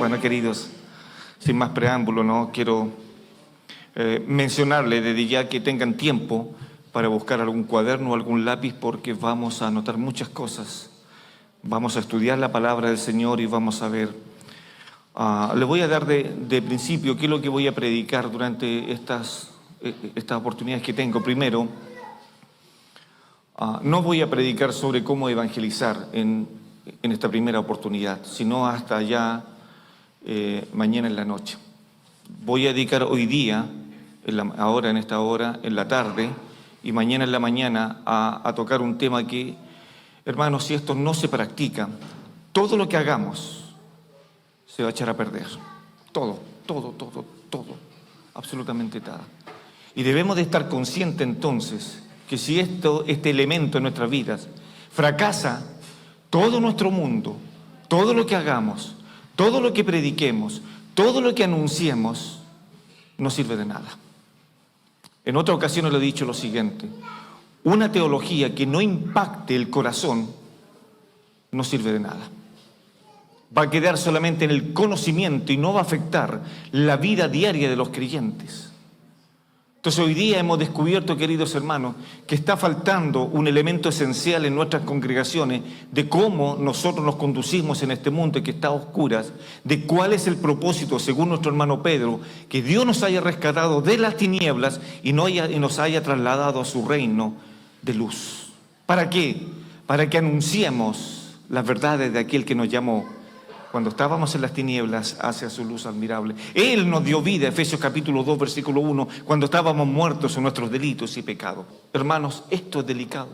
Bueno, queridos, sin más preámbulo, no quiero mencionarles desde ya que tengan tiempo para buscar algún cuaderno o algún lápiz, porque vamos a anotar muchas cosas. Vamos a estudiar la palabra del Señor y vamos a ver. Le voy a dar de principio qué es lo que voy a predicar durante estas oportunidades que tengo. Primero, no voy a predicar sobre cómo evangelizar en esta primera oportunidad, sino hasta ya mañana en la noche. Voy a dedicar hoy día, en esta hora, en la tarde, y mañana en la mañana a tocar un tema que, hermanos, si esto no se practica, todo lo que hagamos se va a echar a perder. Todo, absolutamente todo. Y debemos de estar conscientes entonces que si este elemento en nuestras vidas fracasa, todo nuestro mundo, todo lo que hagamos, todo lo que prediquemos, todo lo que anunciemos, no sirve de nada. En otra ocasión le he dicho lo siguiente: una teología que no impacte el corazón no sirve de nada. Va a quedar solamente en el conocimiento y no va a afectar la vida diaria de los creyentes. Entonces hoy día hemos descubierto, queridos hermanos, que está faltando un elemento esencial en nuestras congregaciones de cómo nosotros nos conducimos en este mundo que está a oscuras, de cuál es el propósito, según nuestro hermano Pedro, que Dios nos haya rescatado de las tinieblas y nos haya trasladado a su reino de luz. ¿Para qué? Para que anunciemos las verdades de aquel que nos llamó cuando estábamos en las tinieblas hacia su luz admirable. Él nos dio vida, Efesios capítulo 2, versículo 1, cuando estábamos muertos en nuestros delitos y pecados. Hermanos, esto es delicado,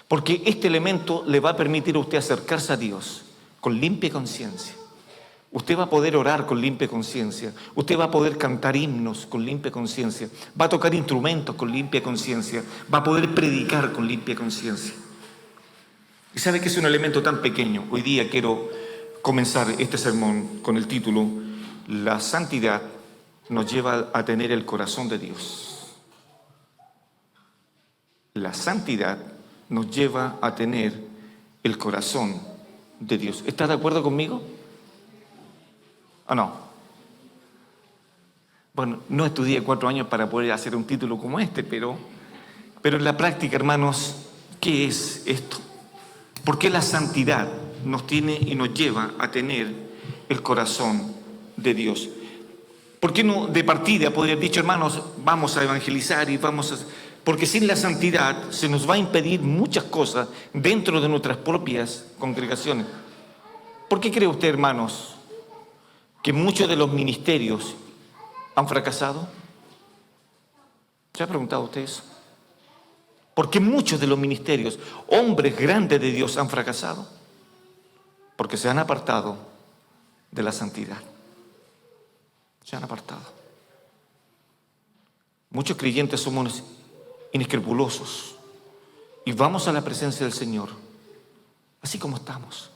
porque este elemento le va a permitir a usted acercarse a Dios con limpia conciencia. Usted va a poder orar con limpia conciencia. Usted va a poder cantar himnos con limpia conciencia. Va a tocar instrumentos con limpia conciencia. Va a poder predicar con limpia conciencia. ¿Y sabe que es un elemento tan pequeño? Hoy día quiero comenzar este sermón con el título: La santidad nos lleva a tener el corazón de Dios. La santidad nos lleva a tener el corazón de Dios. ¿Está de acuerdo conmigo? ¿O no? Bueno, no estudié 4 años para poder hacer un título como este, pero en la práctica, hermanos, ¿qué es esto? ¿Por qué la santidad nos tiene y nos lleva a tener el corazón de Dios? ¿Por qué no de partida podría haber dicho, hermanos, vamos a evangelizar y porque sin la santidad se nos va a impedir muchas cosas dentro de nuestras propias congregaciones? ¿Por qué cree usted, hermanos, que muchos de los ministerios han fracasado? ¿Se ha preguntado usted eso? ¿Por qué muchos de los ministerios, hombres grandes de Dios, han fracasado? Porque se han apartado de la santidad. Se han apartado. Muchos creyentes somos inescrupulosos y vamos a la presencia del Señor así como estamos.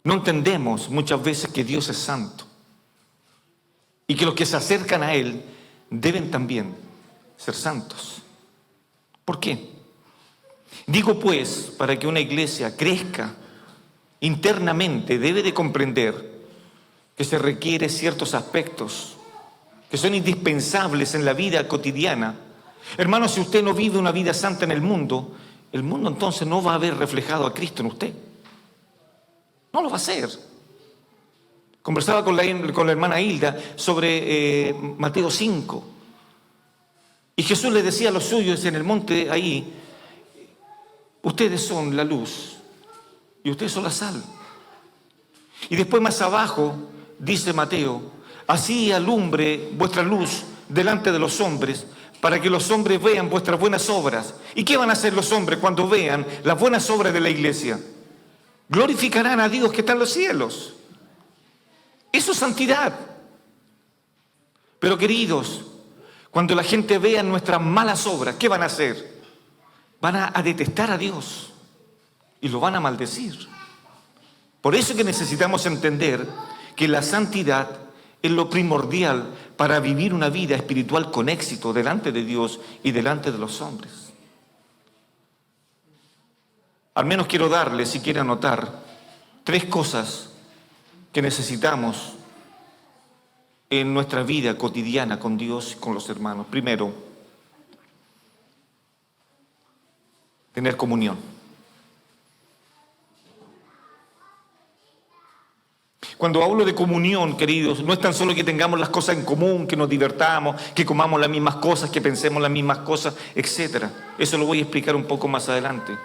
No entendemos muchas veces que Dios es santo y que los que se acercan a Él deben también ser santos. ¿Por qué? Digo pues, para que una iglesia crezca internamente, debe de comprender que se requiere ciertos aspectos que son indispensables en la vida cotidiana. Hermanos, si usted no vive una vida santa en el mundo entonces no va a haber reflejado a Cristo en usted. No lo va a hacer. Conversaba con la hermana Hilda sobre Mateo 5. Y Jesús le decía a los suyos en el monte ahí: ustedes son la luz y ustedes son la sal. Y después más abajo dice Mateo: así alumbre vuestra luz delante de los hombres, para que los hombres vean vuestras buenas obras. ¿Y qué van a hacer los hombres cuando vean las buenas obras de la iglesia? Glorificarán a Dios que está en los cielos. Eso es santidad. Pero queridos, cuando la gente vea nuestras malas obras, ¿qué van a hacer? Van a detestar a Dios y lo van a maldecir. Por eso que necesitamos entender que la santidad es lo primordial para vivir una vida espiritual con éxito delante de Dios y delante de los hombres. Al menos quiero darle, si quiere anotar, 3 cosas que necesitamos en nuestra vida cotidiana con Dios y con los hermanos. Primero, tener comunión. Cuando hablo de comunión, queridos, no es tan solo que tengamos las cosas en común, que nos divertamos, que comamos las mismas cosas, que pensemos las mismas cosas, etc. Eso lo voy a explicar un poco más adelante.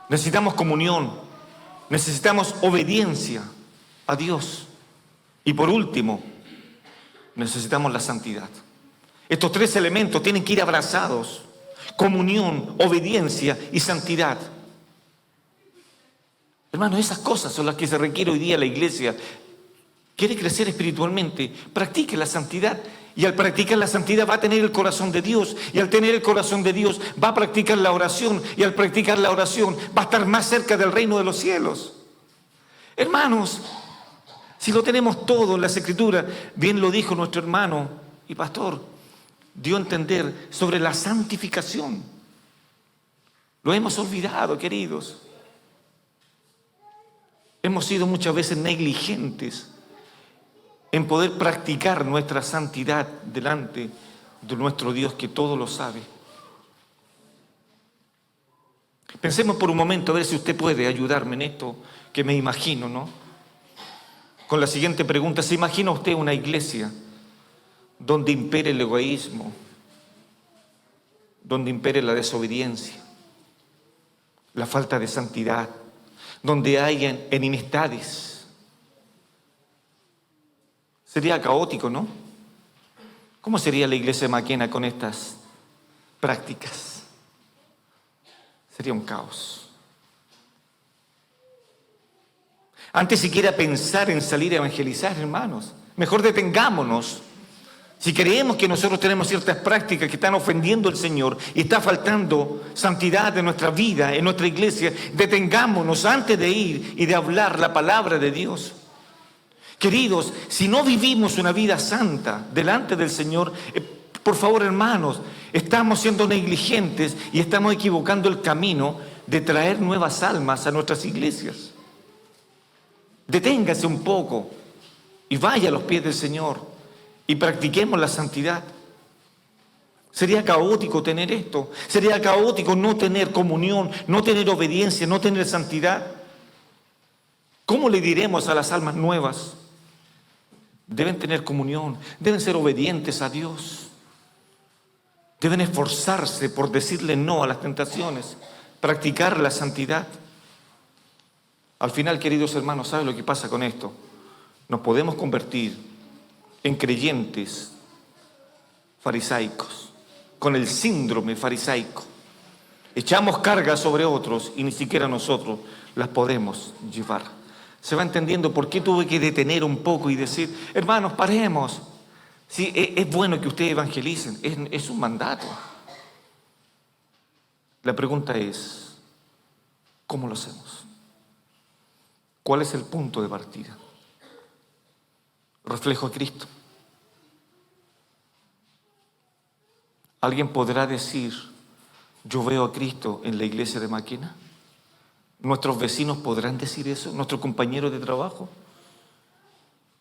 Necesitamos comunión, necesitamos obediencia a Dios. Y por último, necesitamos la santidad. Estos tres elementos tienen que ir abrazados: comunión, obediencia y santidad. Hermanos, esas cosas son las que se requiere hoy día la iglesia. Quiere crecer espiritualmente, practique la santidad. Y al practicar la santidad va a tener el corazón de Dios. Y al tener el corazón de Dios va a practicar la oración. Y al practicar la oración va a estar más cerca del reino de los cielos. Hermanos, si lo tenemos todo en las Escrituras, bien lo dijo nuestro hermano y pastor, dio a entender sobre la santificación. Lo hemos olvidado, queridos. Hemos sido muchas veces negligentes en poder practicar nuestra santidad delante de nuestro Dios que todo lo sabe. Pensemos por un momento a ver si usted puede ayudarme en esto que me imagino, ¿no? Con la siguiente pregunta: ¿se imagina usted una iglesia donde impere el egoísmo, donde impere la desobediencia, la falta de santidad, donde haya enemistades? Sería caótico, ¿no? ¿Cómo sería la iglesia de Maquena con estas prácticas? Sería un caos. Antes siquiera pensar en salir a evangelizar, hermanos, mejor detengámonos. Si creemos que nosotros tenemos ciertas prácticas que están ofendiendo al Señor y está faltando santidad en nuestra vida, en nuestra iglesia, detengámonos antes de ir y de hablar la palabra de Dios. Queridos, si no vivimos una vida santa delante del Señor, por favor, hermanos, estamos siendo negligentes y estamos equivocando el camino de traer nuevas almas a nuestras iglesias. Deténgase un poco y vaya a los pies del Señor y practiquemos la santidad. Sería caótico tener esto, sería caótico no tener comunión, no tener obediencia, no tener santidad. ¿Cómo le diremos a las almas nuevas? Deben tener comunión, deben ser obedientes a Dios, deben esforzarse por decirle no a las tentaciones, practicar la santidad. Al final, queridos hermanos, ¿saben lo que pasa con esto? Nos podemos convertir en creyentes farisaicos, con el síndrome farisaico. Echamos cargas sobre otros y ni siquiera nosotros las podemos llevar. ¿Se va entendiendo por qué tuve que detener un poco y decir, hermanos, paremos? Sí, es bueno que ustedes evangelicen, es un mandato. La pregunta es, ¿cómo lo hacemos? ¿Cuál es el punto de partida? Reflejo a Cristo. ¿Alguien podrá decir, yo veo a Cristo en la iglesia de Maquena? ¿Nuestros vecinos podrán decir eso? ¿Nuestros compañeros de trabajo?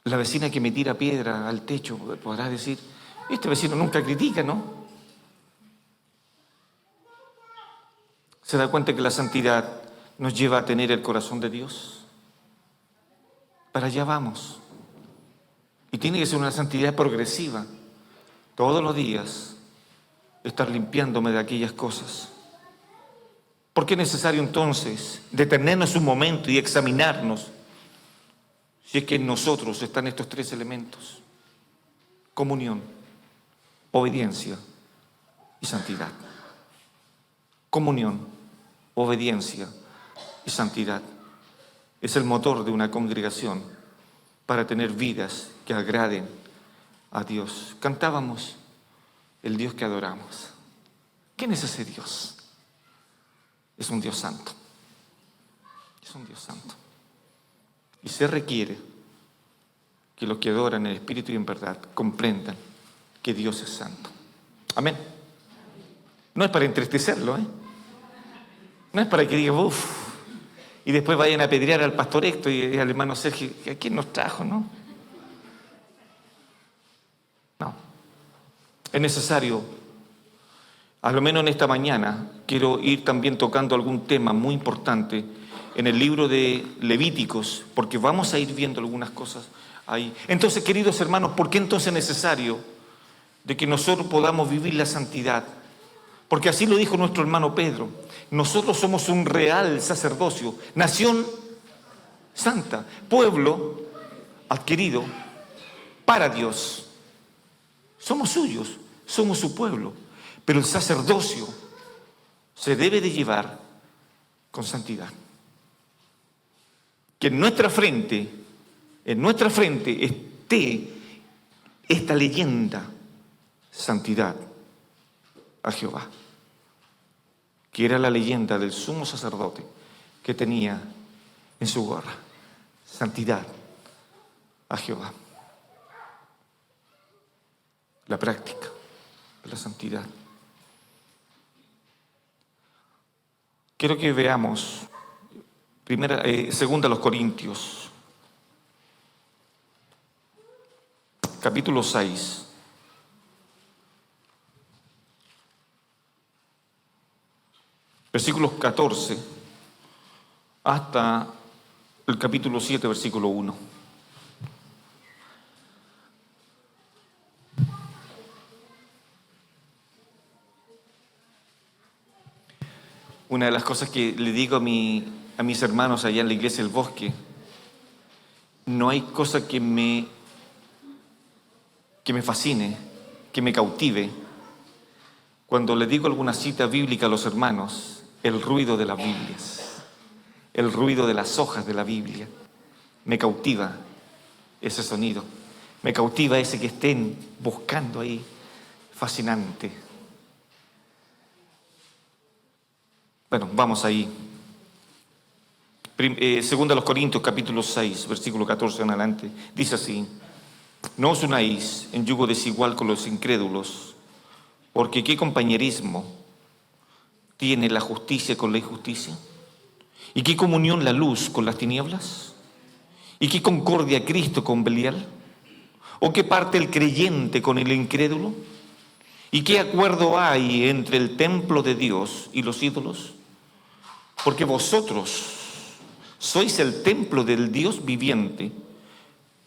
La vecina que me tira piedra al techo podrá decir, este vecino nunca critica, ¿no? ¿Se da cuenta que la santidad nos lleva a tener el corazón de Dios? Para allá vamos. Y tiene que ser una santidad progresiva. Todos los días estar limpiándome de aquellas cosas. ¿Por qué es necesario entonces detenernos un momento y examinarnos si es que en nosotros están estos tres elementos? Comunión, obediencia y santidad. Comunión, obediencia y santidad. Es el motor de una congregación para tener vidas que agraden a Dios. Cantábamos el Dios que adoramos. ¿Quién es ese Dios? Es un Dios santo. Es un Dios santo. Y se requiere que los que adoran en espíritu y en verdad comprendan que Dios es santo. Amén. No es para entristecerlo, No es para que diga, y después vayan a apedrear al pastor Héctor y al hermano Sergio. ¿A quién nos trajo, no? No. Es necesario, a lo menos en esta mañana, quiero ir también tocando algún tema muy importante en el libro de Levíticos, porque vamos a ir viendo algunas cosas ahí. Entonces, queridos hermanos, ¿por qué entonces es necesario de que nosotros podamos vivir la santidad? Porque así lo dijo nuestro hermano Pedro. Nosotros somos un real sacerdocio, nación santa, pueblo adquirido para Dios. Somos suyos, somos su pueblo, pero el sacerdocio se debe de llevar con santidad. Que en nuestra frente esté esta leyenda: santidad a Jehová, que era la leyenda del sumo sacerdote que tenía en su gorra: santidad a Jehová. La práctica de la santidad. Quiero que veamos segunda a los Corintios, capítulo 6. Versículos 14 hasta el capítulo 7, versículo 1. Una de las cosas que le digo a mis hermanos allá en la iglesia del Bosque: no hay cosa que me fascine, que me cautive, cuando le digo alguna cita bíblica a los hermanos, el ruido de las Biblias, el ruido de las hojas de la Biblia. Me cautiva ese sonido, me cautiva ese que estén buscando ahí, fascinante. Bueno, vamos ahí. Segunda a los Corintios, capítulo 6, versículo 14 en adelante. Dice así: no os unáis en yugo desigual con los incrédulos, porque ¿qué compañerismo tiene la justicia con la injusticia? ¿Y qué comunión la luz con las tinieblas? ¿Y qué concordia Cristo con Belial? ¿O qué parte el creyente con el incrédulo? ¿Y qué acuerdo hay entre el templo de Dios y los ídolos? Porque vosotros sois el templo del Dios viviente.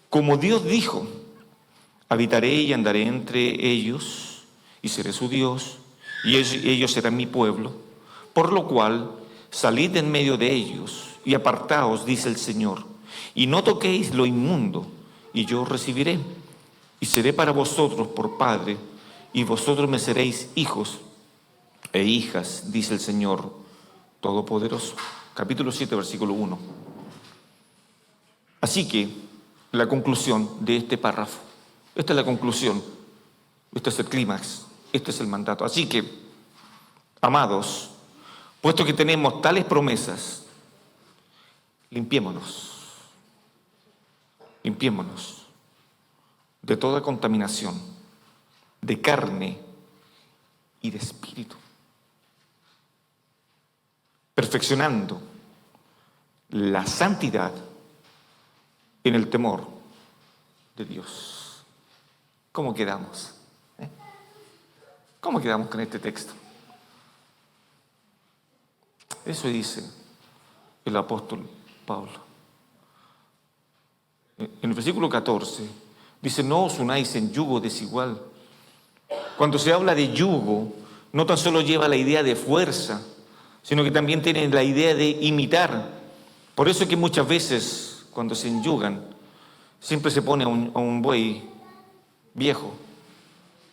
Como Dios dijo: habitaré y andaré entre ellos, y seré su Dios, y ellos serán mi pueblo. Por lo cual, salid en medio de ellos, y apartaos, dice el Señor, y no toquéis lo inmundo, y yo os recibiré, y seré para vosotros por Padre, y vosotros me seréis hijos e hijas, dice el Señor Todopoderoso. Capítulo 7, versículo 1. Así que, la conclusión de este párrafo, esta es la conclusión, este es el clímax, este es el mandato. Así que, amados, puesto que tenemos tales promesas, limpiémonos de toda contaminación, de carne y de espíritu, perfeccionando la santidad en el temor de Dios. ¿Cómo quedamos? ¿Cómo quedamos con este texto? Eso dice el apóstol Pablo. En el versículo 14 dice: no os unáis en yugo desigual. Cuando se habla de yugo, no tan solo lleva la idea de fuerza, sino que también tiene la idea de imitar. Por eso es que muchas veces, cuando se enyugan, siempre se pone a un buey viejo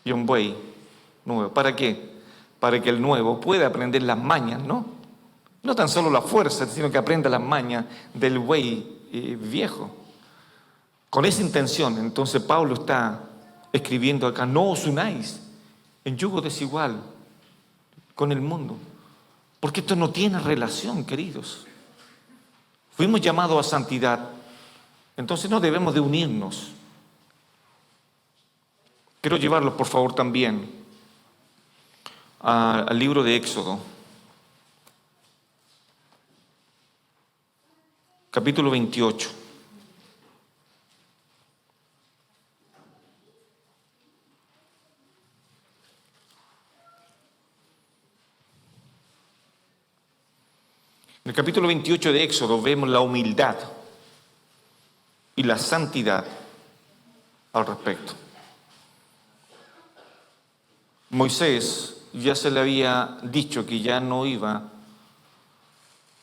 y un buey nuevo. ¿Para qué? Para que el nuevo pueda aprender las mañas, ¿no? No tan solo la fuerza, sino que aprenda las mañas del buey viejo. Con esa intención, entonces Pablo está escribiendo acá: no os unáis en yugo desigual con el mundo. Porque esto no tiene relación, queridos. Fuimos llamados a santidad, entonces no debemos de unirnos. Quiero llevarlos, por favor, también al libro de Éxodo. capítulo 28. En el capítulo 28 de Éxodo vemos la humildad y la santidad al respecto. Moisés ya se le había dicho que ya no iba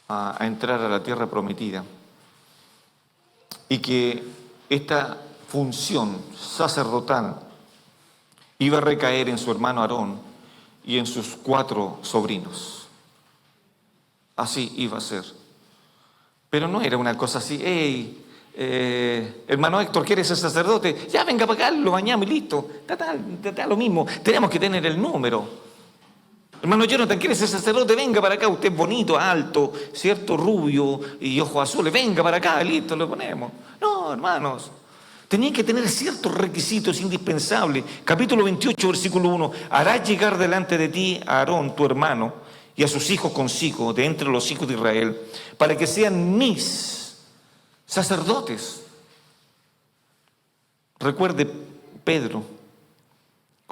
a entrar a la tierra prometida y que esta función sacerdotal iba a recaer en su hermano Aarón y en sus 4 sobrinos. Así iba a ser. Pero no era una cosa así, hey, hermano Héctor, ¿quieres ser sacerdote? Ya venga para acá, lo bañamos y listo. Está lo mismo, tenemos que tener el número. Hermano Jonathan, ¿quieres ser sacerdote? Venga para acá, usted es bonito, alto, cierto, rubio y ojos azules, venga para acá, listo, lo ponemos. No, hermanos, tenían que tener ciertos requisitos indispensables. Capítulo 28, versículo 1, harás llegar delante de ti a Aarón, tu hermano, y a sus hijos consigo, de entre los hijos de Israel, para que sean mis sacerdotes. Recuerde, Pedro,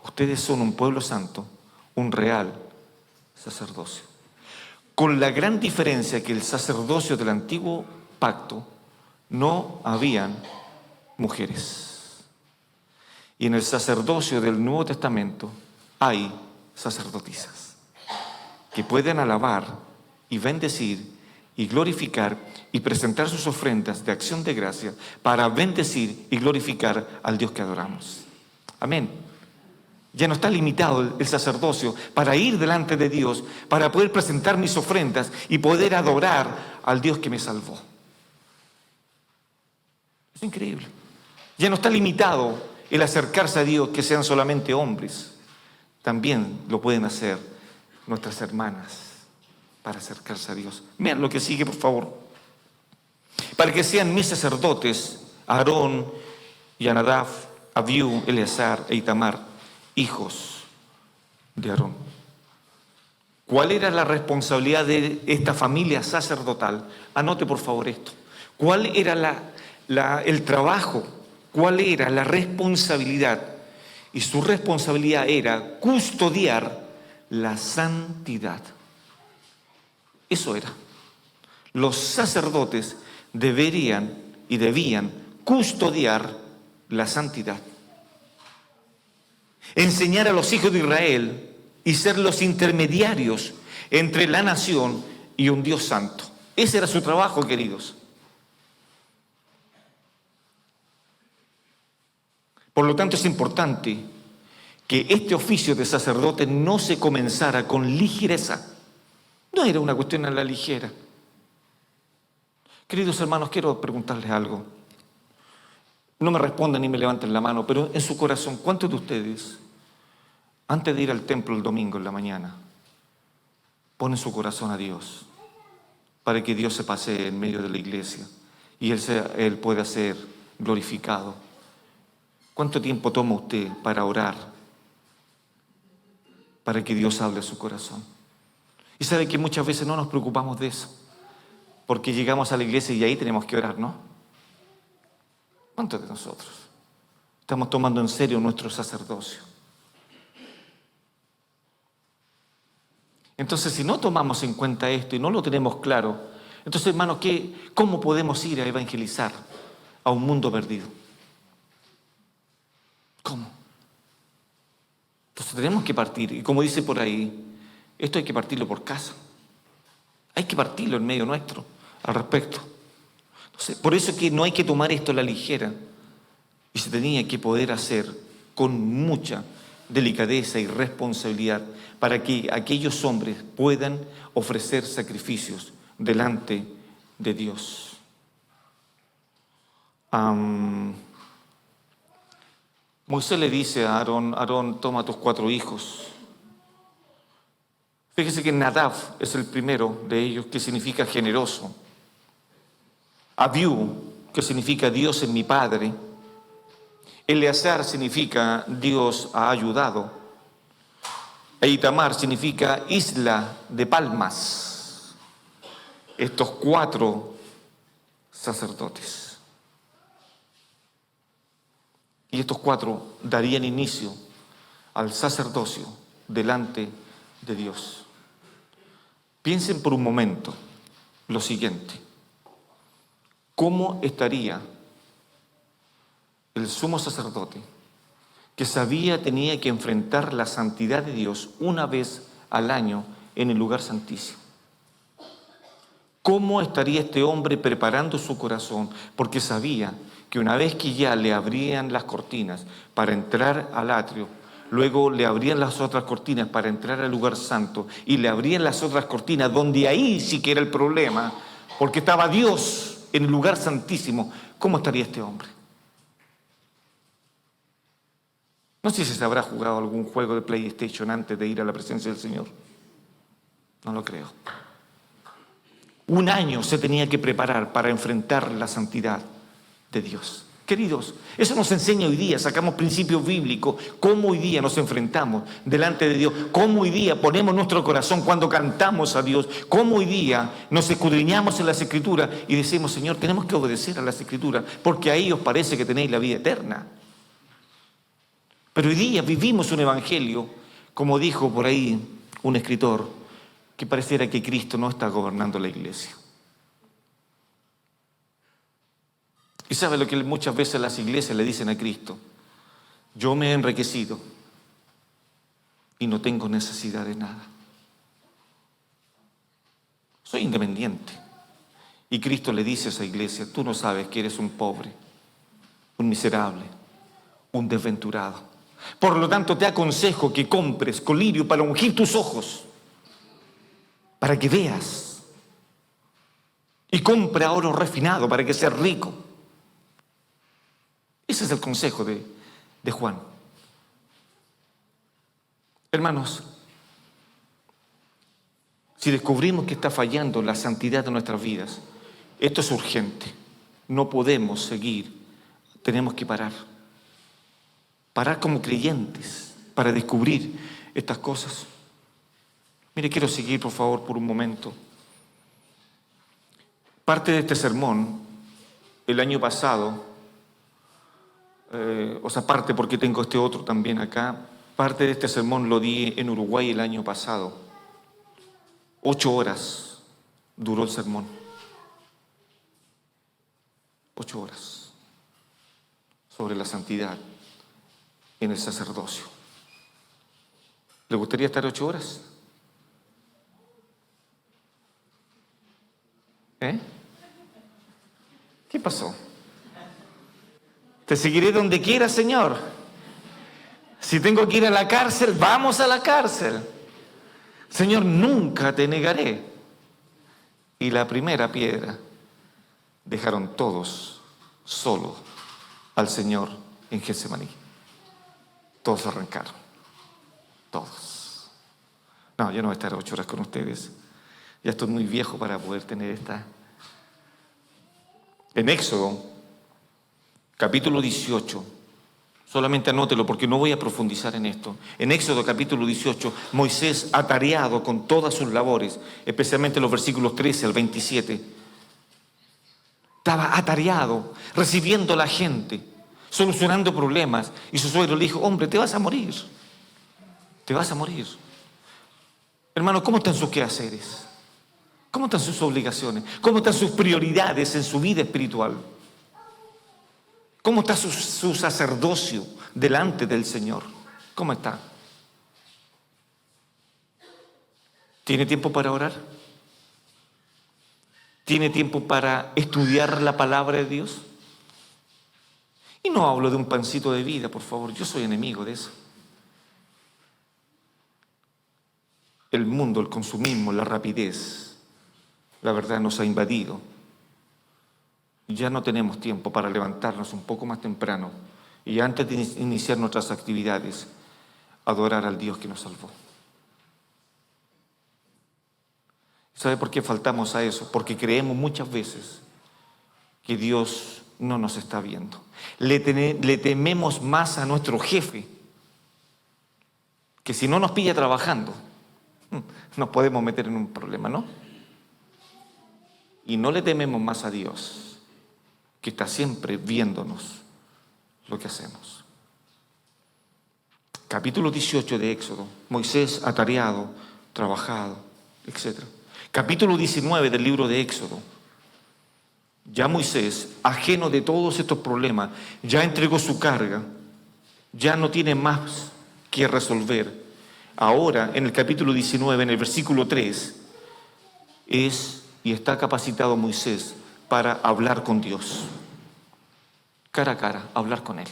ustedes son un pueblo santo, un real sacerdocio. Con la gran diferencia que el sacerdocio del antiguo pacto no habían mujeres. Y en el sacerdocio del Nuevo Testamento hay sacerdotisas que pueden alabar y bendecir y glorificar y presentar sus ofrendas de acción de gracia para bendecir y glorificar al Dios que adoramos. Amén. Ya no está limitado el sacerdocio para ir delante de Dios, para poder presentar mis ofrendas y poder adorar al Dios que me salvó. Es increíble. Ya no está limitado el acercarse a Dios que sean solamente hombres. También lo pueden hacer nuestras hermanas para acercarse a Dios. Vean lo que sigue, por favor. Para que sean mis sacerdotes, Aarón y Nadab, Abiú, Eleazar e Itamar, hijos de Aarón. ¿Cuál era la responsabilidad de esta familia sacerdotal? Anote por favor esto. ¿Cuál era el trabajo? ¿Cuál era la responsabilidad? Y su responsabilidad era custodiar la santidad. Eso era. Los sacerdotes deberían y debían custodiar la santidad. Enseñar a los hijos de Israel y ser los intermediarios entre la nación y un Dios santo. Ese era su trabajo, queridos. Por lo tanto, es importante que este oficio de sacerdote no se comenzara con ligereza. No era una cuestión a la ligera. Queridos hermanos, quiero preguntarles algo. No me respondan ni me levanten la mano, pero en su corazón, ¿cuántos de ustedes, antes de ir al templo el domingo en la mañana, ponen su corazón a Dios para que Dios se pasee en medio de la iglesia y Él pueda ser glorificado? ¿Cuánto tiempo toma usted para orar para que Dios hable a su corazón? Y sabe que muchas veces no nos preocupamos de eso, porque llegamos a la iglesia y ahí tenemos que orar, ¿no? ¿Cuántos de nosotros estamos tomando en serio nuestro sacerdocio? Entonces, si no tomamos en cuenta esto y no lo tenemos claro, entonces, hermanos, ¿cómo podemos ir a evangelizar a un mundo perdido? ¿Cómo? Entonces tenemos que partir, y como dice por ahí, esto hay que partirlo por casa. Hay que partirlo en medio nuestro al respecto. Entonces, por eso es que no hay que tomar esto a la ligera, y se tenía que poder hacer con mucha delicadeza y responsabilidad para que aquellos hombres puedan ofrecer sacrificios delante de Dios. Moisés le dice a Aarón: Aarón, toma a tus 4 hijos. Fíjese que Nadab es el primero de ellos, que significa generoso. Abiú, que significa Dios es mi padre. Eleazar significa Dios ha ayudado. E Itamar significa isla de palmas. Estos 4 sacerdotes. Y estos 4 darían inicio al sacerdocio delante de Dios. Piensen por un momento lo siguiente. ¿Cómo estaría el sumo sacerdote que tenía que enfrentar la santidad de Dios una vez al año en el lugar santísimo? ¿Cómo estaría este hombre preparando su corazón? Porque sabía que una vez que ya le abrían las cortinas para entrar al atrio, luego le abrían las otras cortinas para entrar al lugar santo y le abrían las otras cortinas donde ahí sí que era el problema, porque estaba Dios en el lugar santísimo. ¿Cómo estaría este hombre? No sé si se habrá jugado algún juego de PlayStation antes de ir a la presencia del Señor. No lo creo. Un año se tenía que preparar para enfrentar la santidad de Dios. Queridos, eso nos enseña hoy día, sacamos principios bíblicos, cómo hoy día nos enfrentamos delante de Dios, cómo hoy día ponemos nuestro corazón cuando cantamos a Dios, cómo hoy día nos escudriñamos en las Escrituras y decimos, Señor, tenemos que obedecer a las Escrituras, porque ahí os parece que tenéis la vida eterna. Pero hoy día vivimos un evangelio, como dijo por ahí un escritor, que pareciera que Cristo no está gobernando la iglesia. Y sabe lo que muchas veces las iglesias le dicen a Cristo: yo me he enriquecido y no tengo necesidad de nada. Soy independiente. Y Cristo le dice a esa iglesia: tú no sabes que eres un pobre, un miserable, un desventurado. Por lo tanto, te aconsejo que compres colirio para ungir tus ojos, para que veas, y compra oro refinado para que seas rico. Ese es el consejo de Juan. Hermanos, si descubrimos que está fallando la santidad de nuestras vidas, esto es urgente. No podemos seguir, tenemos que parar. Parar como creyentes para descubrir estas cosas. Mire, quiero seguir, por favor, por un momento. Parte de este sermón, el año pasado, parte porque tengo este otro también acá, parte de este sermón lo di en Uruguay el año pasado. 8 horas duró el sermón. 8 horas sobre la santidad en el sacerdocio. ¿Le gustaría estar 8 horas? ¿Qué pasó? Te seguiré donde quieras, Señor. Si tengo que ir a la cárcel, vamos a la cárcel. Señor, nunca te negaré. Y la primera piedra dejaron todos solo al Señor en Getsemaní. Todos arrancaron. Todos. No, yo no voy a estar 8 horas con ustedes. Ya estoy muy viejo para poder tener esta. En Éxodo, capítulo 18, solamente anótelo porque no voy a profundizar en esto. En Éxodo, capítulo 18, Moisés, atareado con todas sus labores, especialmente los versículos 13 al 27, estaba atareado, recibiendo a la gente, solucionando problemas, y su suegro le dijo: hombre, te vas a morir. Te vas a morir. Hermano, ¿cómo están sus quehaceres? ¿Cómo están sus obligaciones? ¿Cómo están sus prioridades en su vida espiritual? ¿Cómo está su sacerdocio delante del Señor? ¿Cómo está? ¿Tiene tiempo para orar? ¿Tiene tiempo para estudiar la palabra de Dios? Y no hablo de un pancito de vida, por favor. Yo soy enemigo de eso. El mundo, el consumismo, la rapidez, la verdad nos ha invadido. Ya no tenemos tiempo para levantarnos un poco más temprano y antes de iniciar nuestras actividades, adorar al Dios que nos salvó. ¿Sabe por qué faltamos a eso? Porque creemos muchas veces que Dios no nos está viendo. Le tememos más a nuestro jefe, que si no nos pilla trabajando, nos podemos meter en un problema, ¿no? Y no le tememos más a Dios, que está siempre viéndonos lo que hacemos. Capítulo 18 de Éxodo, Moisés atareado, trabajado, etc. Capítulo 19 del libro de Éxodo, ya Moisés, ajeno de todos estos problemas, ya entregó su carga, ya no tiene más que resolver. Ahora, en el capítulo 19, en el versículo 3, está capacitado Moisés para hablar con Dios, cara a cara, hablar con Él.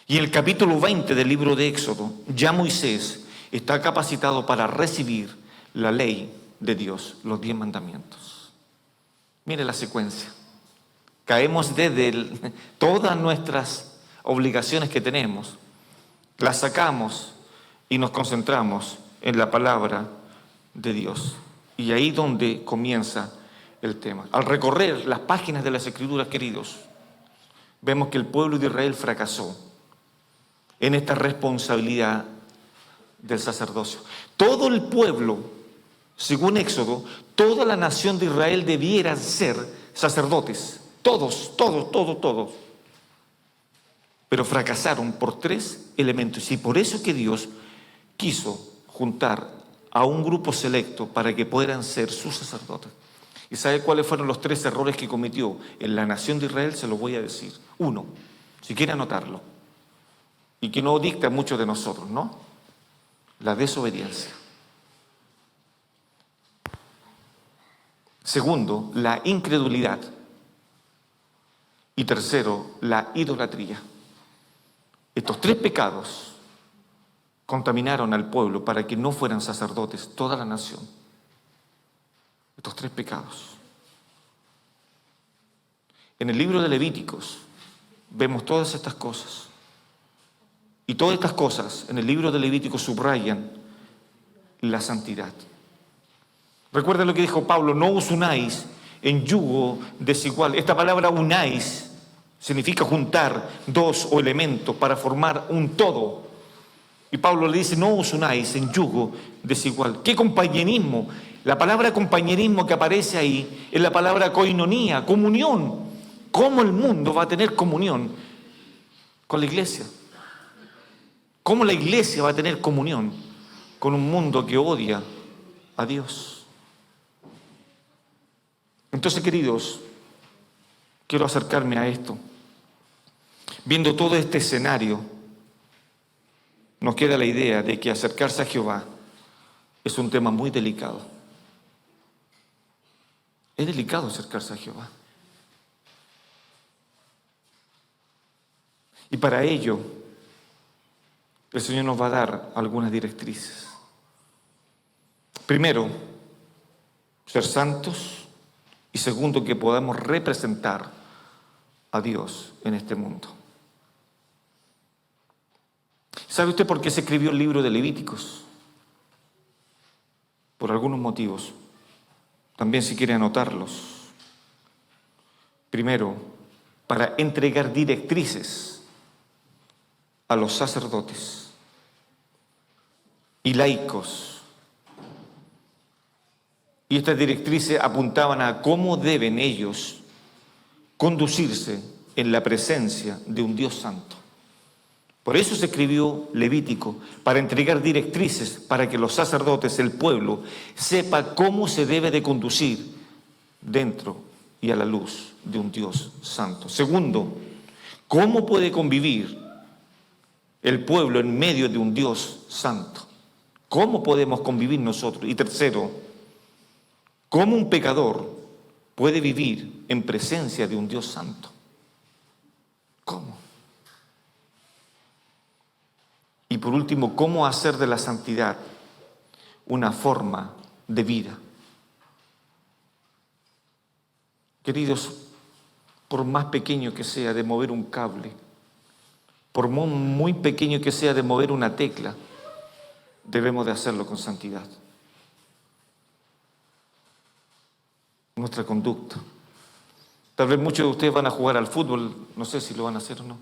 Y en el capítulo 20 del libro de Éxodo, ya Moisés está capacitado para recibir la ley de Dios, los 10 mandamientos. Mire la secuencia. Caemos desde todas nuestras obligaciones que tenemos, las sacamos y nos concentramos en la palabra de Dios. Y ahí donde comienza el tema. Al recorrer las páginas de las Escrituras, queridos, vemos que el pueblo de Israel fracasó en esta responsabilidad del sacerdocio. Todo el pueblo, según Éxodo, toda la nación de Israel debiera ser sacerdotes. Todos. Pero fracasaron por 3 elementos. Y por eso que Dios quiso juntar a un grupo selecto para que puedan ser sus sacerdotes. ¿Y sabe cuáles fueron los 3 errores que cometió en la nación de Israel? Se los voy a decir. 1, si quiere anotarlo, y que no dicta mucho de nosotros, ¿no? La desobediencia. 2, la incredulidad. Y 3, la idolatría. Estos 3 pecados contaminaron al pueblo para que no fueran sacerdotes, toda la nación. Estos 3 pecados. En el libro de Levíticos vemos todas estas cosas. Y todas estas cosas en el libro de Levíticos subrayan la santidad. Recuerda lo que dijo Pablo: no os unáis en yugo desigual. Esta palabra unáis significa juntar 2 o elementos para formar un todo. Y Pablo le dice: no os unáis en yugo desigual. ¿Qué compañerismo? La palabra compañerismo que aparece ahí es la palabra koinonía, comunión. ¿Cómo el mundo va a tener comunión con la iglesia? ¿Cómo la iglesia va a tener comunión con un mundo que odia a Dios? Entonces, queridos, quiero acercarme a esto. Viendo todo este escenario, nos queda la idea de que acercarse a Jehová es un tema muy delicado. Es delicado acercarse a Jehová. Y para ello, el Señor nos va a dar algunas directrices. Primero, ser santos. Y segundo, que podamos representar a Dios en este mundo. ¿Sabe usted por qué se escribió el libro de Levíticos? Por algunos motivos. También si quiere anotarlos. Primero, para entregar directrices a los sacerdotes y laicos. Y estas directrices apuntaban a cómo deben ellos conducirse en la presencia de un Dios santo. Por eso se escribió Levítico, para entregar directrices para que los sacerdotes, el pueblo, sepa cómo se debe de conducir dentro y a la luz de un Dios santo. Segundo, cómo puede convivir el pueblo en medio de un Dios santo. ¿Cómo podemos convivir nosotros? Y tercero, ¿cómo un pecador puede vivir en presencia de un Dios santo? ¿Cómo? Y por último, ¿cómo hacer de la santidad una forma de vida? Queridos, por más pequeño que sea de mover un cable, por muy pequeño que sea de mover una tecla, debemos de hacerlo con santidad. Nuestra conducta. Tal vez muchos de ustedes van a jugar al fútbol, no sé si lo van a hacer o no.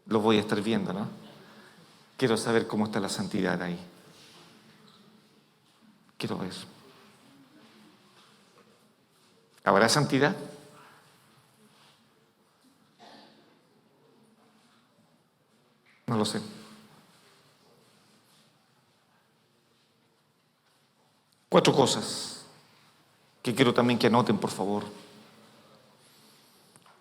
Lo voy a estar viendo, ¿no? Quiero saber cómo está la santidad ahí. Quiero ver. ¿Habrá santidad? No lo sé. Cuatro cosas que quiero también que anoten, por favor.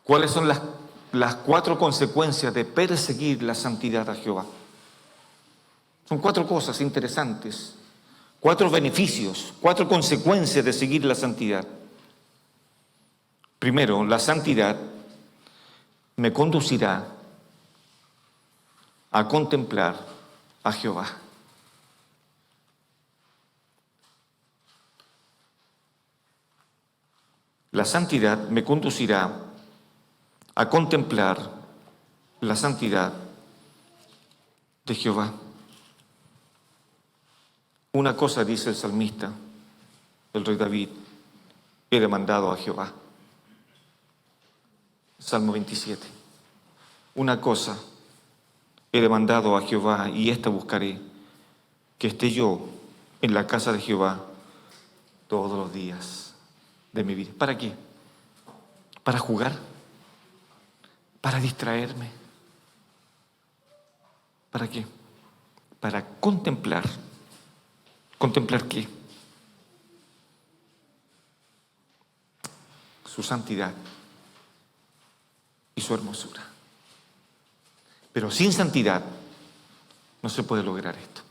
¿Cuáles son las cuatro consecuencias de perseguir la santidad a Jehová? Son cuatro cosas interesantes, cuatro beneficios, cuatro consecuencias de seguir la santidad. Primero, la santidad me conducirá a contemplar a Jehová. La santidad me conducirá a contemplar la santidad de Jehová. Una cosa dice el salmista, el rey David: he demandado a Jehová. Salmo 27. Una cosa he demandado a Jehová y esta buscaré, que esté yo en la casa de Jehová todos los días de mi vida. ¿Para qué? ¿Para jugar? ¿Para distraerme? ¿Para qué? Para contemplar. ¿Contemplar qué? Su santidad y su hermosura. Pero sin santidad no se puede lograr esto.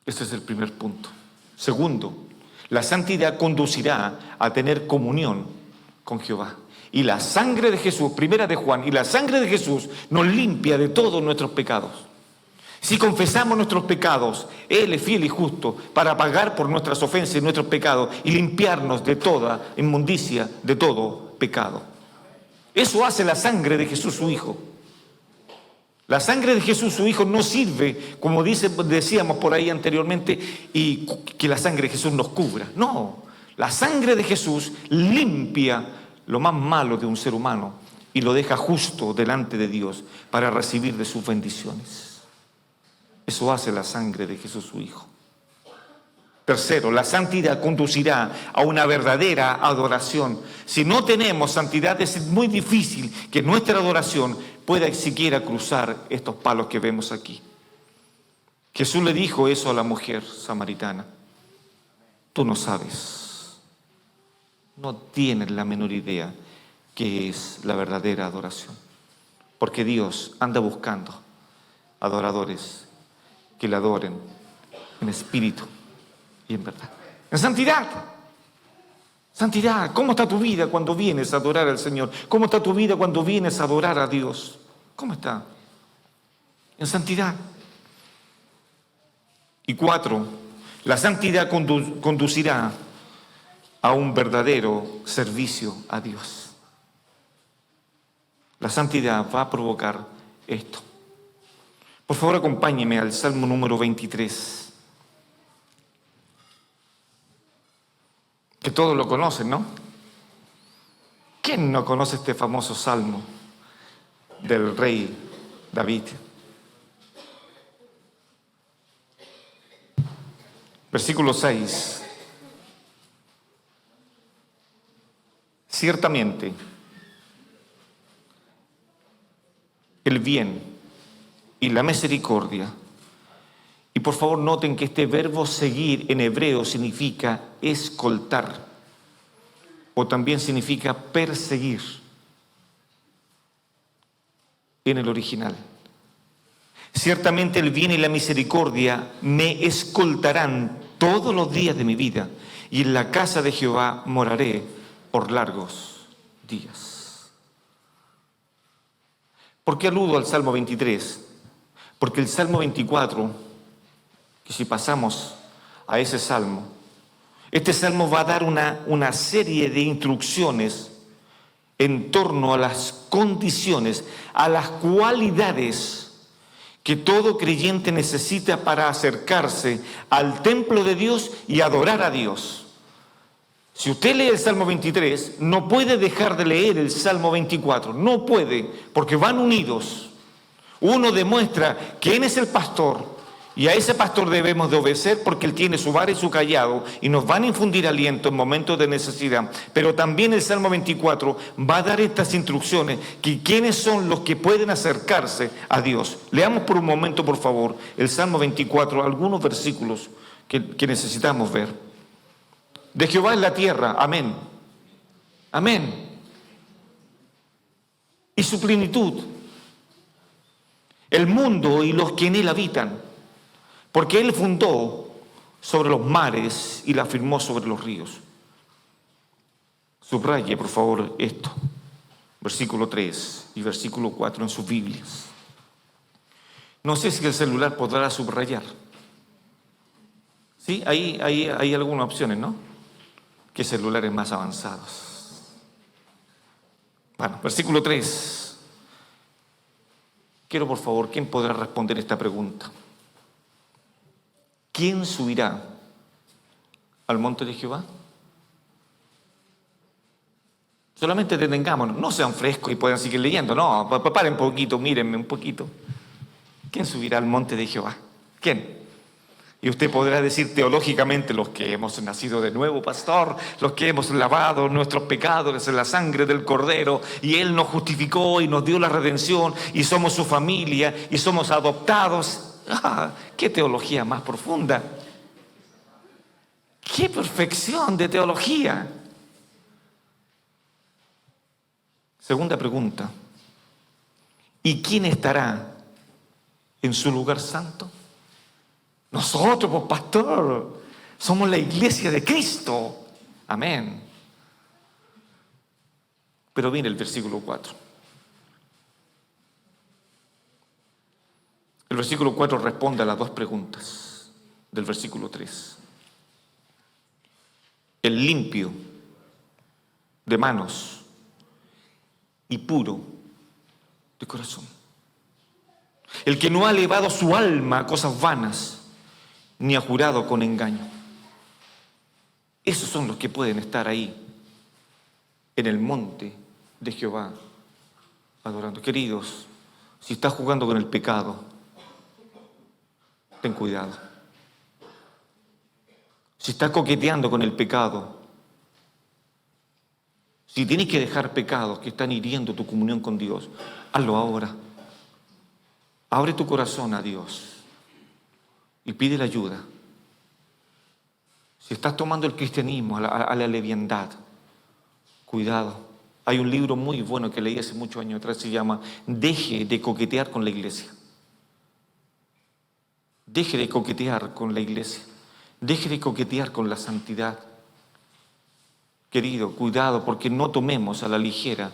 Este es el primer punto. Segundo, la santidad conducirá a tener comunión con Jehová. Y la sangre de Jesús, primera de Juan, y la sangre de Jesús nos limpia de todos nuestros pecados. Si confesamos nuestros pecados, Él es fiel y justo para pagar por nuestras ofensas y nuestros pecados y limpiarnos de toda inmundicia, de todo pecado. Eso hace la sangre de Jesús, su Hijo. La sangre de Jesús, su Hijo, no sirve, como decíamos por ahí anteriormente, y que la sangre de Jesús nos cubra. No, la sangre de Jesús limpia lo más malo de un ser humano y lo deja justo delante de Dios para recibir de sus bendiciones. Eso hace la sangre de Jesús, su Hijo. Tercero, la santidad conducirá a una verdadera adoración. Si no tenemos santidad, es muy difícil que nuestra adoración pueda siquiera cruzar estos palos que vemos aquí. Jesús le dijo eso a la mujer samaritana: tú no sabes, no tienes la menor idea qué es la verdadera adoración, porque Dios anda buscando adoradores que le adoren en espíritu y en verdad. En santidad. Santidad. ¿Cómo está tu vida cuando vienes a adorar al Señor? ¿Cómo está tu vida cuando vienes a adorar a Dios? ¿Cómo está? En santidad. Y cuatro, la santidad conducirá a un verdadero servicio a Dios. La santidad va a provocar esto. Por favor, acompáñeme al Salmo número 23. Que todos lo conocen, ¿no? ¿Quién no conoce este famoso salmo del rey David? Versículo 6. Ciertamente, el bien y la misericordia. Y por favor noten que este verbo seguir en hebreo significa escoltar o también significa perseguir en el original. Ciertamente el bien y la misericordia me escoltarán todos los días de mi vida y en la casa de Jehová moraré por largos días. ¿Por qué aludo al Salmo 23? Porque el Salmo 24, que si pasamos a ese salmo, este salmo va a dar una serie de instrucciones en torno a las condiciones, a las cualidades que todo creyente necesita para acercarse al templo de Dios y adorar a Dios. Si usted lee el Salmo 23, no puede dejar de leer el Salmo 24, no puede, porque van unidos. Uno demuestra quién es el pastor Y a ese pastor debemos de obedecer porque él tiene su vara y su cayado y nos van a infundir aliento en momentos de necesidad. Pero también el Salmo 24 va a dar estas instrucciones, que quiénes son los que pueden acercarse a Dios. Leamos por un momento, por favor, el Salmo 24, algunos versículos que necesitamos ver. De Jehová es la tierra, amén. Amén. Y su plenitud, el mundo y los que en él habitan. Porque Él fundó sobre los mares y la firmó sobre los ríos. Subraye, por favor, esto. Versículo 3 y versículo 4 en sus Biblias. No sé si el celular podrá subrayar. Sí, ahí hay algunas opciones, ¿no? Que celulares más avanzados. Bueno, versículo 3. Quiero, por favor, ¿quién podrá responder esta pregunta? ¿Quién subirá al monte de Jehová? Solamente detengámonos, no sean frescos y puedan seguir leyendo, no, paren un poquito, mírenme un poquito. ¿Quién subirá al monte de Jehová? ¿Quién? Y usted podrá decir teológicamente, los que hemos nacido de nuevo, pastor, los que hemos lavado nuestros pecados en la sangre del Cordero, y Él nos justificó y nos dio la redención, y somos su familia, y somos adoptados. ¡Qué teología más profunda! ¡Qué perfección de teología! Segunda pregunta. ¿Y quién estará en su lugar santo? Nosotros, pues, pastor, somos la iglesia de Cristo. Amén. Pero viene el versículo 4. El versículo 4 responde a las dos preguntas del versículo 3. El limpio de manos y puro de corazón. El que no ha elevado su alma a cosas vanas, ni ha jurado con engaño. Esos son los que pueden estar ahí, en el monte de Jehová, adorando. Queridos, si estás jugando con el pecado, ten cuidado. Si estás coqueteando con el pecado, si tienes que dejar pecados que están hiriendo tu comunión con Dios, hazlo ahora. Abre tu corazón a Dios y pide la ayuda. Si estás tomando el cristianismo a la leviandad, cuidado. Hay un libro muy bueno que leí hace muchos años atrás, se llama Deje de coquetear con la iglesia. Deje de coquetear con la iglesia. Deje de coquetear con la santidad. Querido, cuidado, porque no tomemos a la ligera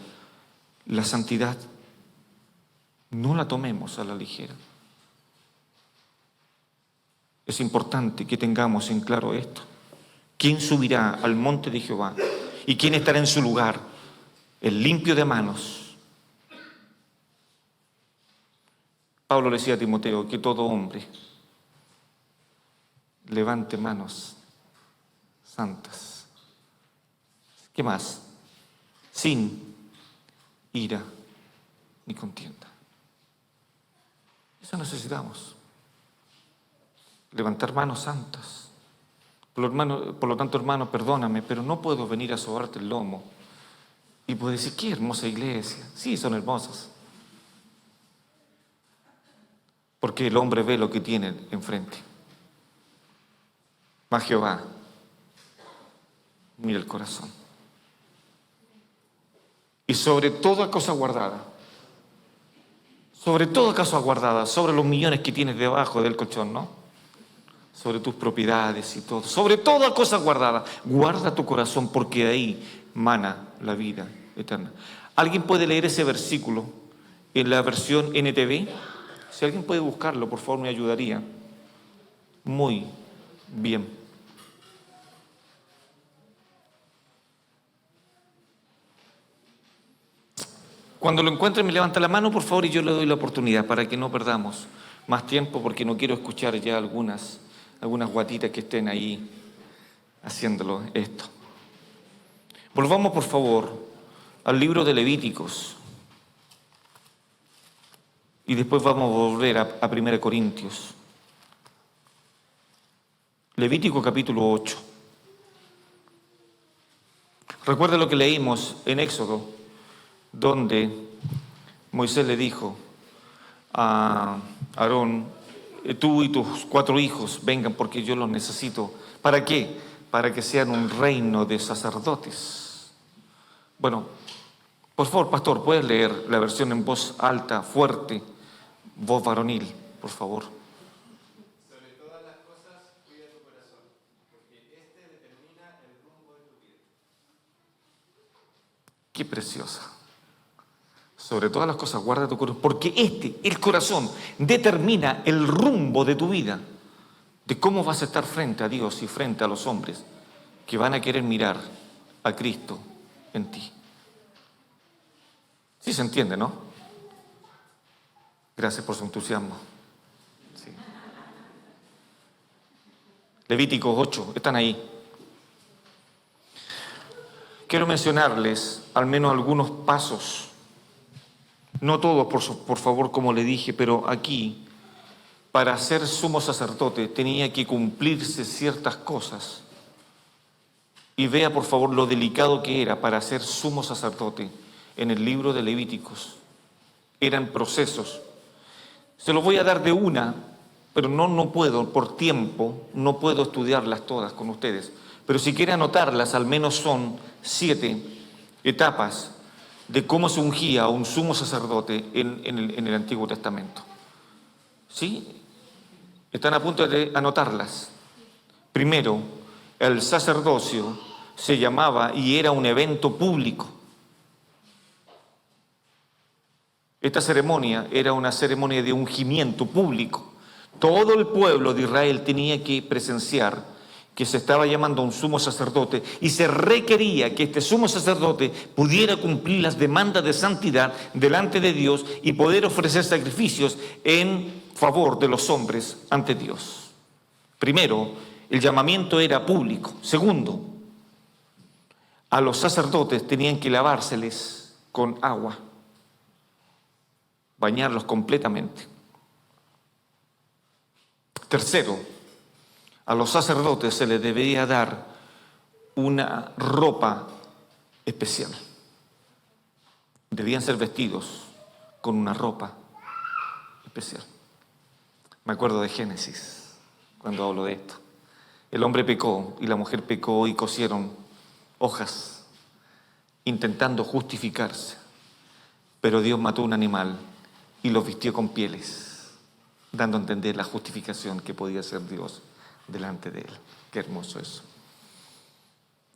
la santidad. No la tomemos a la ligera. Es importante que tengamos en claro esto. ¿Quién subirá al monte de Jehová? ¿Y quién estará en su lugar? El limpio de manos. Pablo le decía a Timoteo que todo hombre levante manos santas. ¿Qué más? Sin ira ni contienda. Eso necesitamos. Levantar manos santas. Por lo tanto, hermano, perdóname, pero no puedo venir a sobarte el lomo y puedo decir, qué hermosa iglesia. Sí, son hermosas. Porque el hombre ve lo que tiene enfrente. Mas Jehová mira el corazón. Y sobre toda cosa guardada, sobre los millones que tienes debajo del colchón, ¿no? Sobre tus propiedades y todo, sobre toda cosa guardada, guarda tu corazón, porque de ahí mana la vida eterna. ¿Alguien puede leer ese versículo en la versión NTV? Si alguien puede buscarlo, por favor, me ayudaría. Muy bien. Cuando lo encuentre, me levanta la mano, por favor, y yo le doy la oportunidad para que no perdamos más tiempo, porque no quiero escuchar ya algunas guatitas que estén ahí haciéndolo esto. Volvamos, por favor, al libro de Levíticos. Y después vamos a volver a 1 Corintios. Levítico capítulo 8. Recuerda lo que leímos en Éxodo, donde Moisés le dijo a Aarón: tú y tus 4 hijos vengan porque yo los necesito. ¿Para qué? Para que sean un reino de sacerdotes. Bueno, por favor, pastor, ¿puedes leer la versión en voz alta, fuerte, voz varonil, por favor? Sobre todas las cosas, cuida tu corazón, porque este determina el rumbo de tu vida. Qué preciosa. Sobre todas las cosas, guarda tu corazón, porque el corazón, determina el rumbo de tu vida, de cómo vas a estar frente a Dios y frente a los hombres que van a querer mirar a Cristo en ti. Sí se entiende, ¿no? Gracias por su entusiasmo. Sí. Levítico 8, están ahí. Quiero mencionarles al menos algunos pasos. No todos, por favor, como le dije, pero aquí, para ser sumo sacerdote, tenía que cumplirse ciertas cosas. Y vea, por favor, lo delicado que era para ser sumo sacerdote en el libro de Levíticos. Eran procesos. Se los voy a dar de una, pero no puedo, por tiempo, no puedo estudiarlas todas con ustedes. Pero si quiere anotarlas, al menos son 7 etapas de cómo se ungía a un sumo sacerdote en el Antiguo Testamento. ¿Sí? Están a punto de anotarlas. Primero, el sacerdocio se llamaba y era un evento público. Esta ceremonia era una ceremonia de ungimiento público. Todo el pueblo de Israel tenía que presenciar que se estaba llamando a un sumo sacerdote y se requería que este sumo sacerdote pudiera cumplir las demandas de santidad delante de Dios y poder ofrecer sacrificios en favor de los hombres ante Dios. Primero, el llamamiento era público. Segundo, a los sacerdotes tenían que lavárseles con agua, bañarlos completamente. Tercero, a los sacerdotes se les debía dar una ropa especial. Debían ser vestidos con una ropa especial. Me acuerdo de Génesis, cuando hablo de esto. El hombre pecó y la mujer pecó y cosieron hojas, intentando justificarse. Pero Dios mató un animal y los vistió con pieles, dando a entender la justificación que podía hacer Dios delante de él. Qué hermoso eso.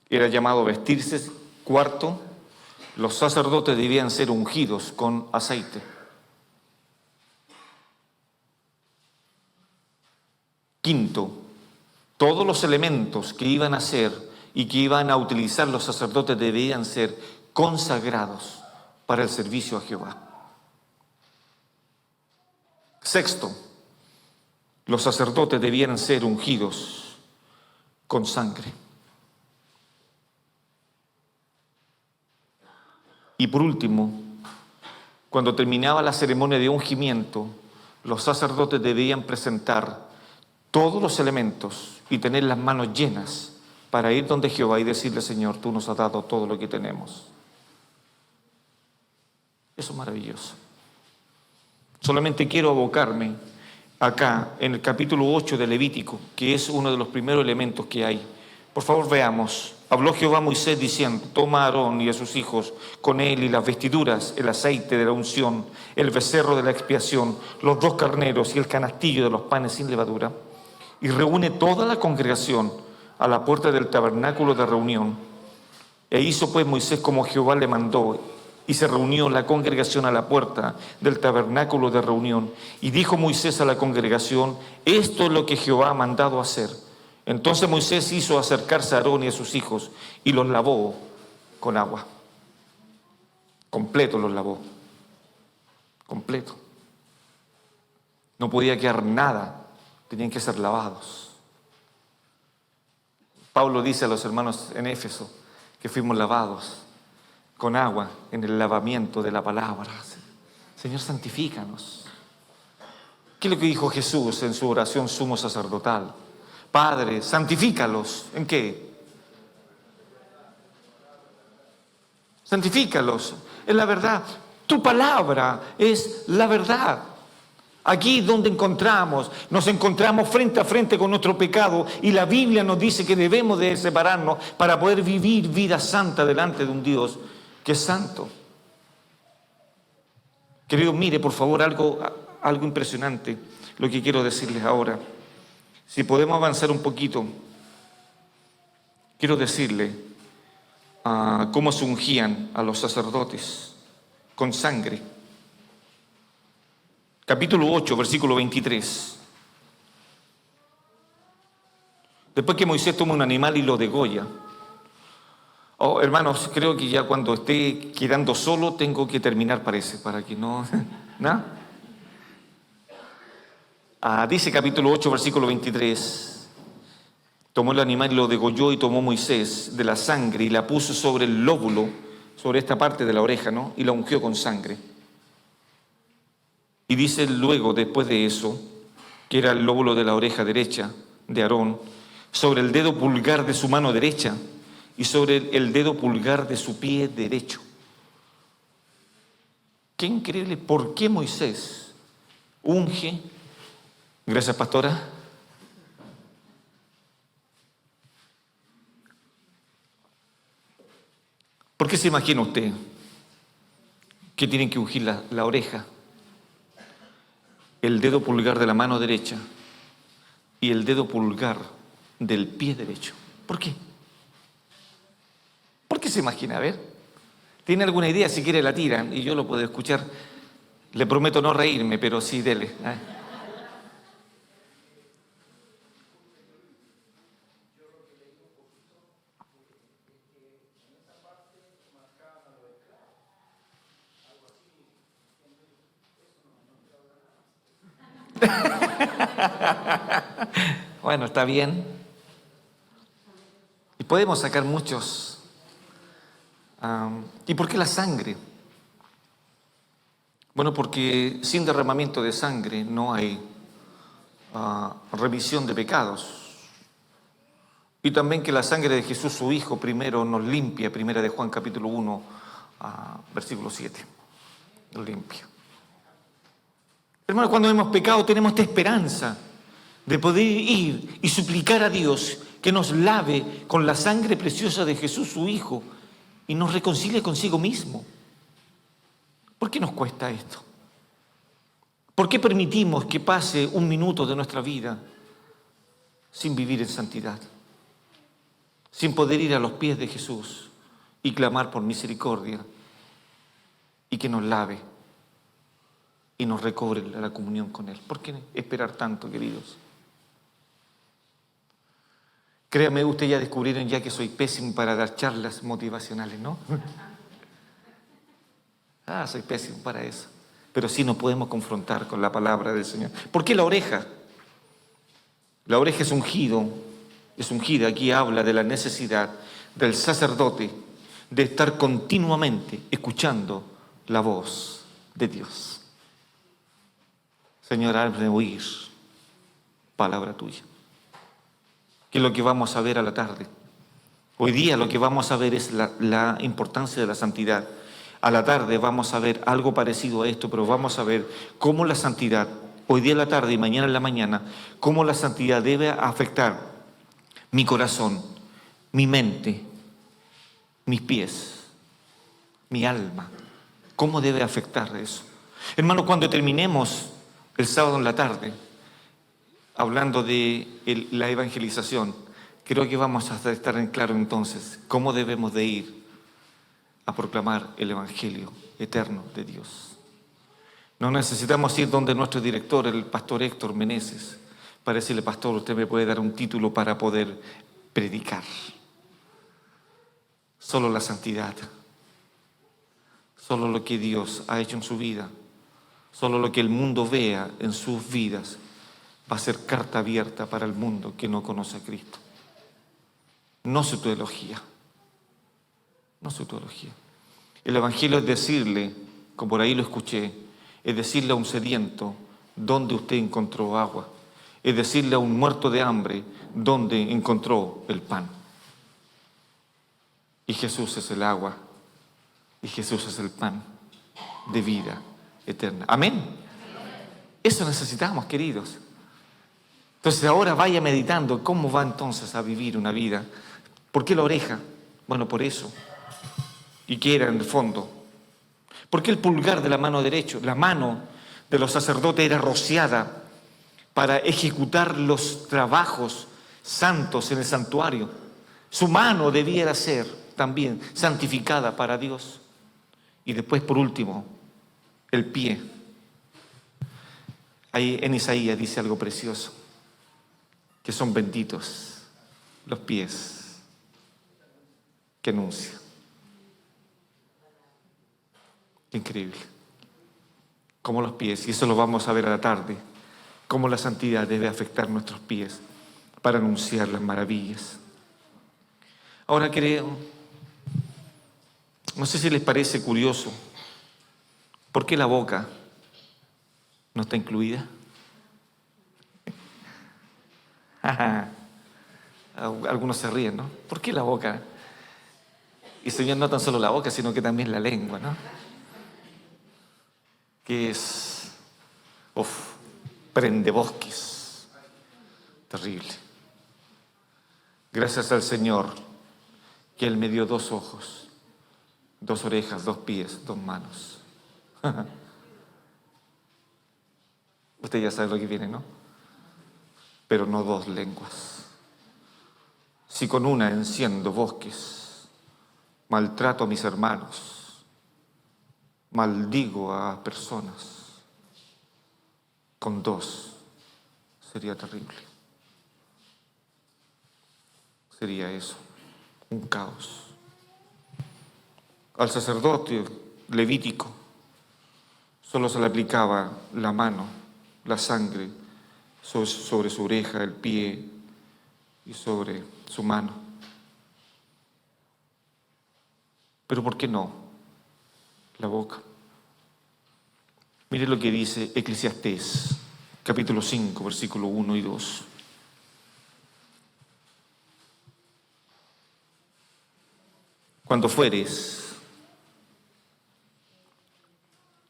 Era llamado a vestirse. Cuarto, los sacerdotes debían ser ungidos con aceite. Quinto, todos los elementos que iban a hacer y que iban a utilizar los sacerdotes debían ser consagrados para el servicio a Jehová. Sexto, los sacerdotes debían ser ungidos con sangre. Y por último, cuando terminaba la ceremonia de ungimiento, los sacerdotes debían presentar todos los elementos y tener las manos llenas para ir donde Jehová y decirle: Señor, tú nos has dado todo lo que tenemos. Eso es maravilloso. Solamente quiero abocarme acá en el capítulo 8 de Levítico, que es uno de los primeros elementos que hay. Por favor, veamos. Habló Jehová a Moisés diciendo: toma a Aarón y a sus hijos con él y las vestiduras, el aceite de la unción, el becerro de la expiación, los 2 carneros y el canastillo de los panes sin levadura, y reúne toda la congregación a la puerta del tabernáculo de reunión. E hizo pues Moisés como Jehová le mandó, y se reunió la congregación a la puerta del tabernáculo de reunión. Y dijo Moisés a la congregación: esto es lo que Jehová ha mandado hacer. Entonces Moisés hizo acercarse a Aarón y a sus hijos y los lavó con agua. Completo los lavó. Completo. No podía quedar nada. Tenían que ser lavados. Pablo dice a los hermanos en Éfeso que fuimos lavados con agua en el lavamiento de la palabra. Señor, santifícanos. ¿Qué es lo que dijo Jesús en su oración sumo sacerdotal? Padre, santifícalos. ¿En qué? Santifícalos en la verdad. Tu palabra es la verdad. Aquí donde nos encontramos frente a frente con nuestro pecado, y la Biblia nos dice que debemos de separarnos para poder vivir vida santa delante de un Dios que es santo. Querido, mire por favor algo impresionante lo que quiero decirles ahora. Si podemos avanzar un poquito, quiero decirle cómo se ungían a los sacerdotes con sangre. Capítulo 8, versículo 23. Después que Moisés toma un animal y lo degolla. Oh, hermanos, creo que ya cuando esté quedando solo tengo que terminar, parece, para que no... ¿no? Dice capítulo 8, versículo 23. Tomó el animal y lo degolló, y tomó Moisés de la sangre y la puso sobre el lóbulo, sobre esta parte de la oreja, ¿no? Y la ungió con sangre. Y dice luego, después de eso, que era el lóbulo de la oreja derecha de Aarón, sobre el dedo pulgar de su mano derecha y sobre el dedo pulgar de su pie derecho. Qué increíble. ¿Por qué Moisés unge? Gracias, pastora. ¿Por qué se imagina usted que tienen que ungir la oreja, el dedo pulgar de la mano derecha y el dedo pulgar del pie derecho? ¿Por qué? ¿Por qué se imagina? A ver, ¿tiene alguna idea? Si quiere la tiran y yo lo puedo escuchar. Le prometo no reírme, pero sí, dele. Bueno, está bien. Y podemos sacar muchos. ¿Y por qué la sangre? Bueno, porque sin derramamiento de sangre no hay remisión de pecados. Y también que la sangre de Jesús, su Hijo, primero nos limpia. Primera de Juan capítulo 1, versículo 7. Nos limpia. Hermano, cuando hemos pecado tenemos esta esperanza de poder ir y suplicar a Dios que nos lave con la sangre preciosa de Jesús, su Hijo, y nos reconcilie consigo mismo. ¿Por qué nos cuesta esto? ¿Por qué permitimos que pase un minuto de nuestra vida sin vivir en santidad? Sin poder ir a los pies de Jesús y clamar por misericordia y que nos lave y nos recobre la comunión con Él. ¿Por qué esperar tanto, queridos? Créame, ustedes ya descubrieron ya que soy pésimo para dar charlas motivacionales, ¿no? Soy pésimo para eso. Pero sí nos podemos confrontar con la palabra del Señor. ¿Por qué la oreja? La oreja es ungida. Aquí habla de la necesidad del sacerdote de estar continuamente escuchando la voz de Dios. Señor, hazme oír palabra tuya. Que es lo que vamos a ver a la tarde. Hoy día lo que vamos a ver es la importancia de la santidad. A la tarde vamos a ver algo parecido a esto, pero vamos a ver cómo la santidad, hoy día en la tarde y mañana en la mañana, cómo la santidad debe afectar mi corazón, mi mente, mis pies, mi alma. ¿Cómo debe afectar eso? Hermano, cuando terminemos el sábado en la tarde, hablando de la evangelización, creo que vamos a estar en claro entonces cómo debemos de ir a proclamar el evangelio eterno de Dios. No necesitamos ir donde nuestro director, el pastor Héctor Meneses, para decirle: pastor, usted me puede dar un título para poder predicar. Solo la santidad, solo lo que Dios ha hecho en su vida, solo lo que el mundo vea en sus vidas va a ser carta abierta para el mundo que no conoce a Cristo. No su teología. No su teología. El evangelio es decirle, como por ahí lo escuché, es decirle a un sediento: ¿dónde usted encontró agua? Es decirle a un muerto de hambre: donde encontró el pan. Y Jesús es el agua, y Jesús es el pan de vida eterna. Amén. Eso necesitamos, queridos. Entonces ahora vaya meditando cómo va entonces a vivir una vida. ¿Por qué la oreja? Bueno, por eso. ¿Y qué era en el fondo? ¿Por qué el pulgar de la mano derecha? La mano de los sacerdotes era rociada para ejecutar los trabajos santos en el santuario. Su mano debiera ser también santificada para Dios. Y después, por último, el pie. Ahí en Isaías dice algo precioso, que son benditos los pies que anuncian. Increíble. Como los pies, y eso lo vamos a ver a la tarde, cómo la santidad debe afectar nuestros pies para anunciar las maravillas. Ahora creo, no sé si les parece curioso, ¿por qué la boca no está incluida? Algunos se ríen, ¿no? ¿Por qué la boca? Y Señor, no tan solo la boca, sino que también la lengua, ¿no? Que es, prende bosques. Terrible. Gracias al Señor que Él me dio 2 ojos, 2 orejas, 2 pies, 2 manos. Usted ya sabe lo que viene, ¿no? Pero no 2 lenguas. Si con una enciendo bosques, maltrato a mis hermanos, maldigo a personas, con 2 sería terrible. Sería eso, un caos. Al sacerdote levítico solo se le aplicaba la mano, la sangre, sobre su oreja, el pie y sobre su mano. Pero ¿por qué no la boca? Mire lo que dice Eclesiastés, capítulo 5, versículo 1 y 2. Cuando fueres,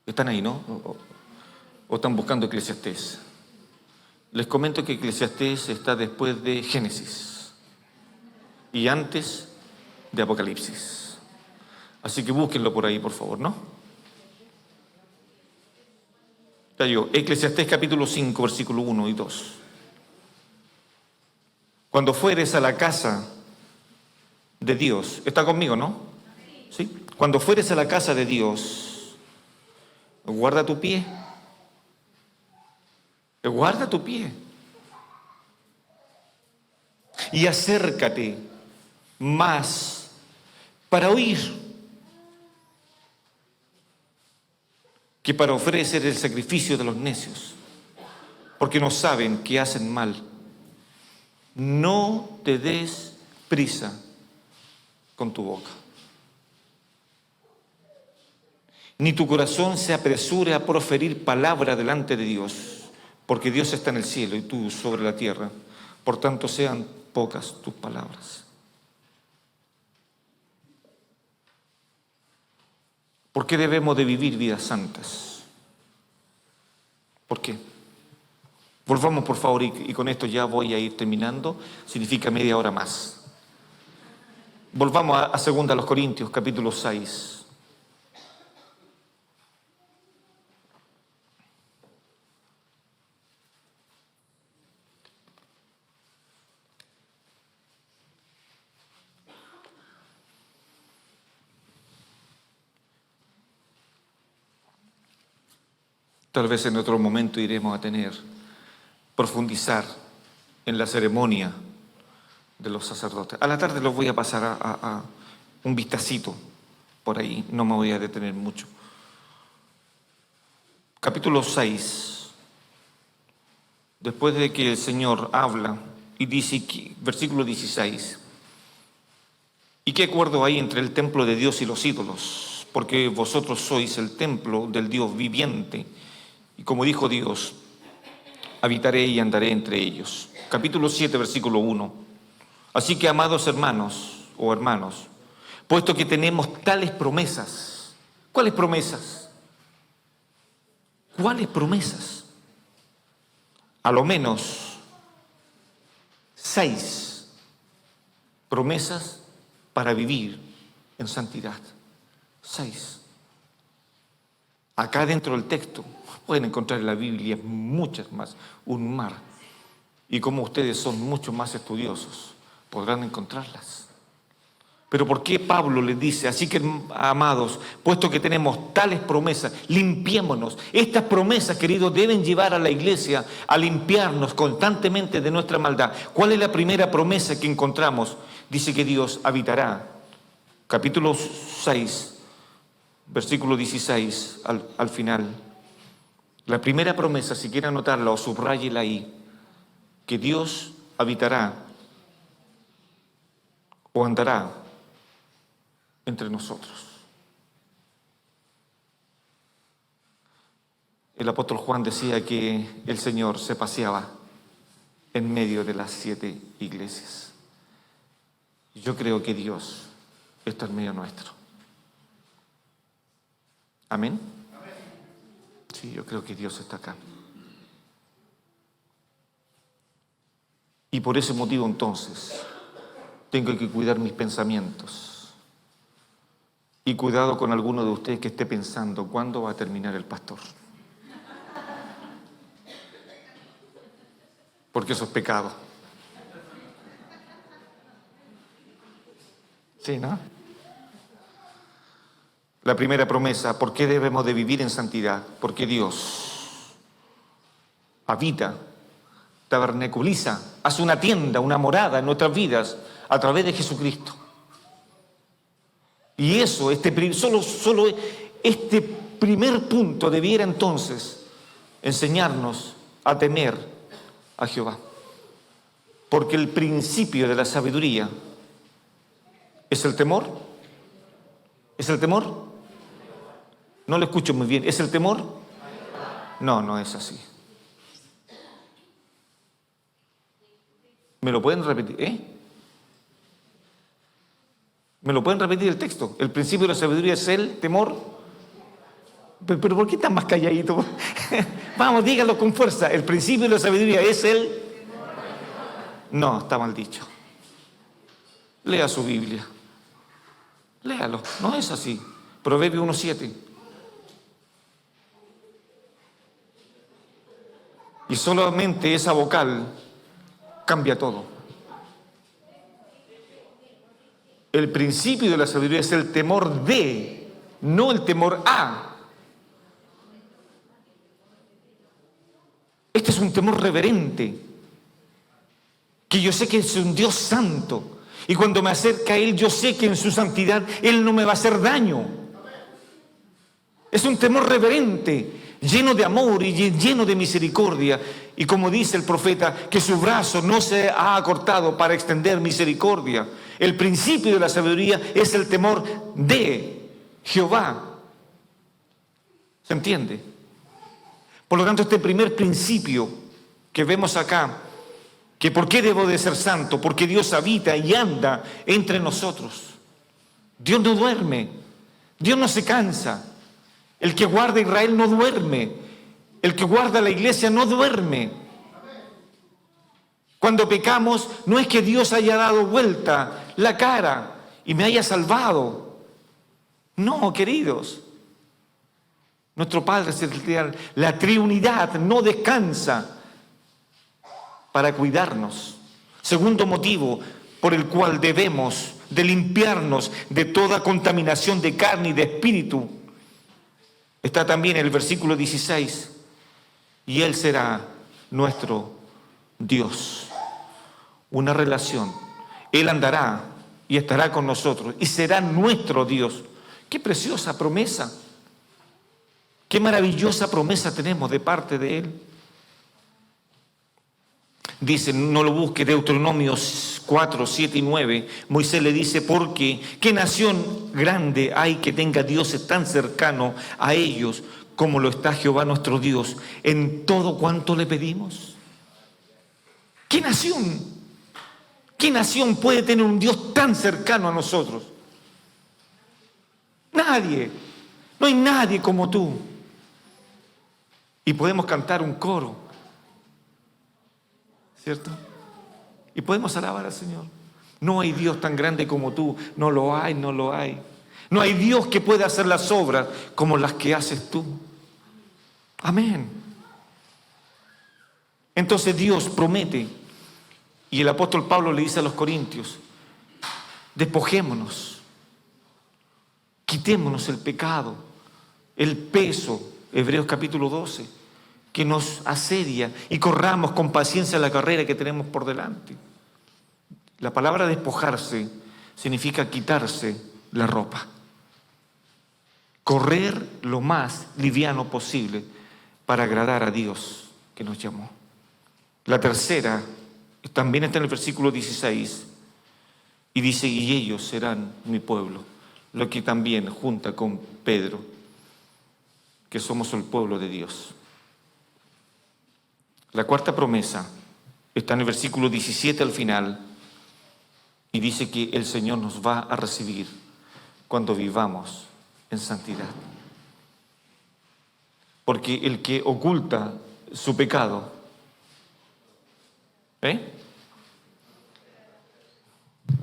están ahí, ¿no? ¿O están buscando Eclesiastés? Les comento que Eclesiastés está después de Génesis y antes de Apocalipsis. Así que búsquenlo por ahí, por favor, ¿no? Ya digo, Eclesiastés capítulo 5, versículo 1 y 2. Cuando fueres a la casa de Dios, ¿está conmigo, no? ¿Sí? Cuando fueres a la casa de Dios, guarda tu pie. Guarda tu pie. Y acércate más para oír que para ofrecer el sacrificio de los necios, porque no saben que hacen mal. No te des prisa con tu boca, ni tu corazón se apresure a proferir palabra delante de Dios, porque Dios está en el cielo y tú sobre la tierra. Por tanto, sean pocas tus palabras. ¿Por qué debemos de vivir vidas santas? ¿Por qué? Volvamos, por favor, y con esto ya voy a ir terminando. Significa media hora más. Volvamos a 2 Corintios, capítulo 6. Tal vez en otro momento iremos a profundizar en la ceremonia de los sacerdotes. A la tarde los voy a pasar a un vistacito por ahí, no me voy a detener mucho. Capítulo 6, después de que el Señor habla y dice, versículo 16, ¿y qué acuerdo hay entre el templo de Dios y los ídolos? Porque vosotros sois el templo del Dios viviente. Y como dijo Dios, habitaré y andaré entre ellos. capítulo 7, versículo 1. Así que, amados hermanos o hermanos, puesto que tenemos tales promesas. ¿Cuáles promesas? ¿Cuáles promesas? A lo menos 6 promesas para vivir en santidad. 6. Acá dentro del texto pueden encontrar en la Biblia muchas más, un mar. Y como ustedes son mucho más estudiosos, podrán encontrarlas. Pero ¿por qué Pablo les dice? Así que, amados, puesto que tenemos tales promesas, limpiémonos. Estas promesas, queridos, deben llevar a la iglesia a limpiarnos constantemente de nuestra maldad. ¿Cuál es la primera promesa que encontramos? Dice que Dios habitará. Capítulo 6, versículo 16 al final. La primera promesa, si quiere anotarla o subráyela ahí, que Dios habitará o andará entre nosotros. El apóstol Juan decía que el Señor se paseaba en medio de las 7 iglesias. Yo creo que Dios está en medio nuestro. ¿Amén? Sí, yo creo que Dios está acá. Y por ese motivo entonces tengo que cuidar mis pensamientos. Y cuidado con alguno de ustedes que esté pensando, ¿cuándo va a terminar el pastor? Porque eso es pecado. Sí, ¿no? La primera promesa, ¿por qué debemos de vivir en santidad? Porque Dios habita, tabernaculiza, hace una tienda, una morada en nuestras vidas a través de Jesucristo. Y eso, solo este primer punto debiera entonces enseñarnos a temer a Jehová. Porque el principio de la sabiduría es el temor. ¿Es el temor? No lo escucho muy bien. ¿Es el temor? No, no es así. ¿Me lo pueden repetir? ¿Me lo pueden repetir el texto? El principio de la sabiduría es el temor. ¿Pero por qué están más calladitos? Vamos, díganlo con fuerza. El principio de la sabiduría es el... No, está mal dicho. Lea su Biblia. Léalo. No es así. Proverbio 1:7. Y solamente esa vocal cambia todo. El principio de la sabiduría es el temor de, no el temor a. Este es un temor reverente, que yo sé que es un Dios santo, y cuando me acerca a Él, yo sé que en su santidad Él no me va a hacer daño. Es un temor reverente, lleno de amor y lleno de misericordia. Y como dice el profeta, que su brazo no se ha acortado para extender misericordia. El principio de la sabiduría es el temor de Jehová. ¿Se entiende? Por lo tanto, este primer principio que vemos acá, que ¿por qué debo de ser santo? Porque Dios habita y anda entre nosotros. Dios no duerme, Dios no se cansa. El que guarda a Israel no duerme, el que guarda la iglesia no duerme. Cuando pecamos, no es que Dios haya dado vuelta la cara y me haya salvado. No, queridos. Nuestro Padre Celestial, la Trinidad no descansa para cuidarnos. Segundo motivo por el cual debemos de limpiarnos de toda contaminación de carne y de espíritu. Está también en el versículo 16. Y Él será nuestro Dios. Una relación. Él andará y estará con nosotros y será nuestro Dios. Qué preciosa promesa. Qué maravillosa promesa tenemos de parte de Él. Dice, no lo busque, Deuteronomios 4, 7 y 9. Moisés le dice, porque ¿qué nación grande hay que tenga dioses tan cercanos a ellos como lo está Jehová nuestro Dios en todo cuanto le pedimos? ¿Qué nación? ¿Qué nación puede tener un Dios tan cercano a nosotros? Nadie. No hay nadie como tú. Y podemos cantar un coro, ¿cierto? Y podemos alabar al Señor. No hay Dios tan grande como tú. No lo hay, no lo hay. No hay Dios que pueda hacer las obras como las que haces tú. Amén. Entonces Dios promete, y el apóstol Pablo le dice a los corintios, despojémonos, quitémonos el pecado, el peso, Hebreos capítulo 12, que nos asedia, y corramos con paciencia la carrera que tenemos por delante. La palabra despojarse significa quitarse la ropa. Correr lo más liviano posible para agradar a Dios que nos llamó. La tercera también está en el versículo 16 y dice, y ellos serán mi pueblo, lo que también junta con Pedro, que somos el pueblo de Dios. La cuarta promesa está en el versículo 17 al final y dice que el Señor nos va a recibir cuando vivamos en santidad. Porque el que oculta su pecado,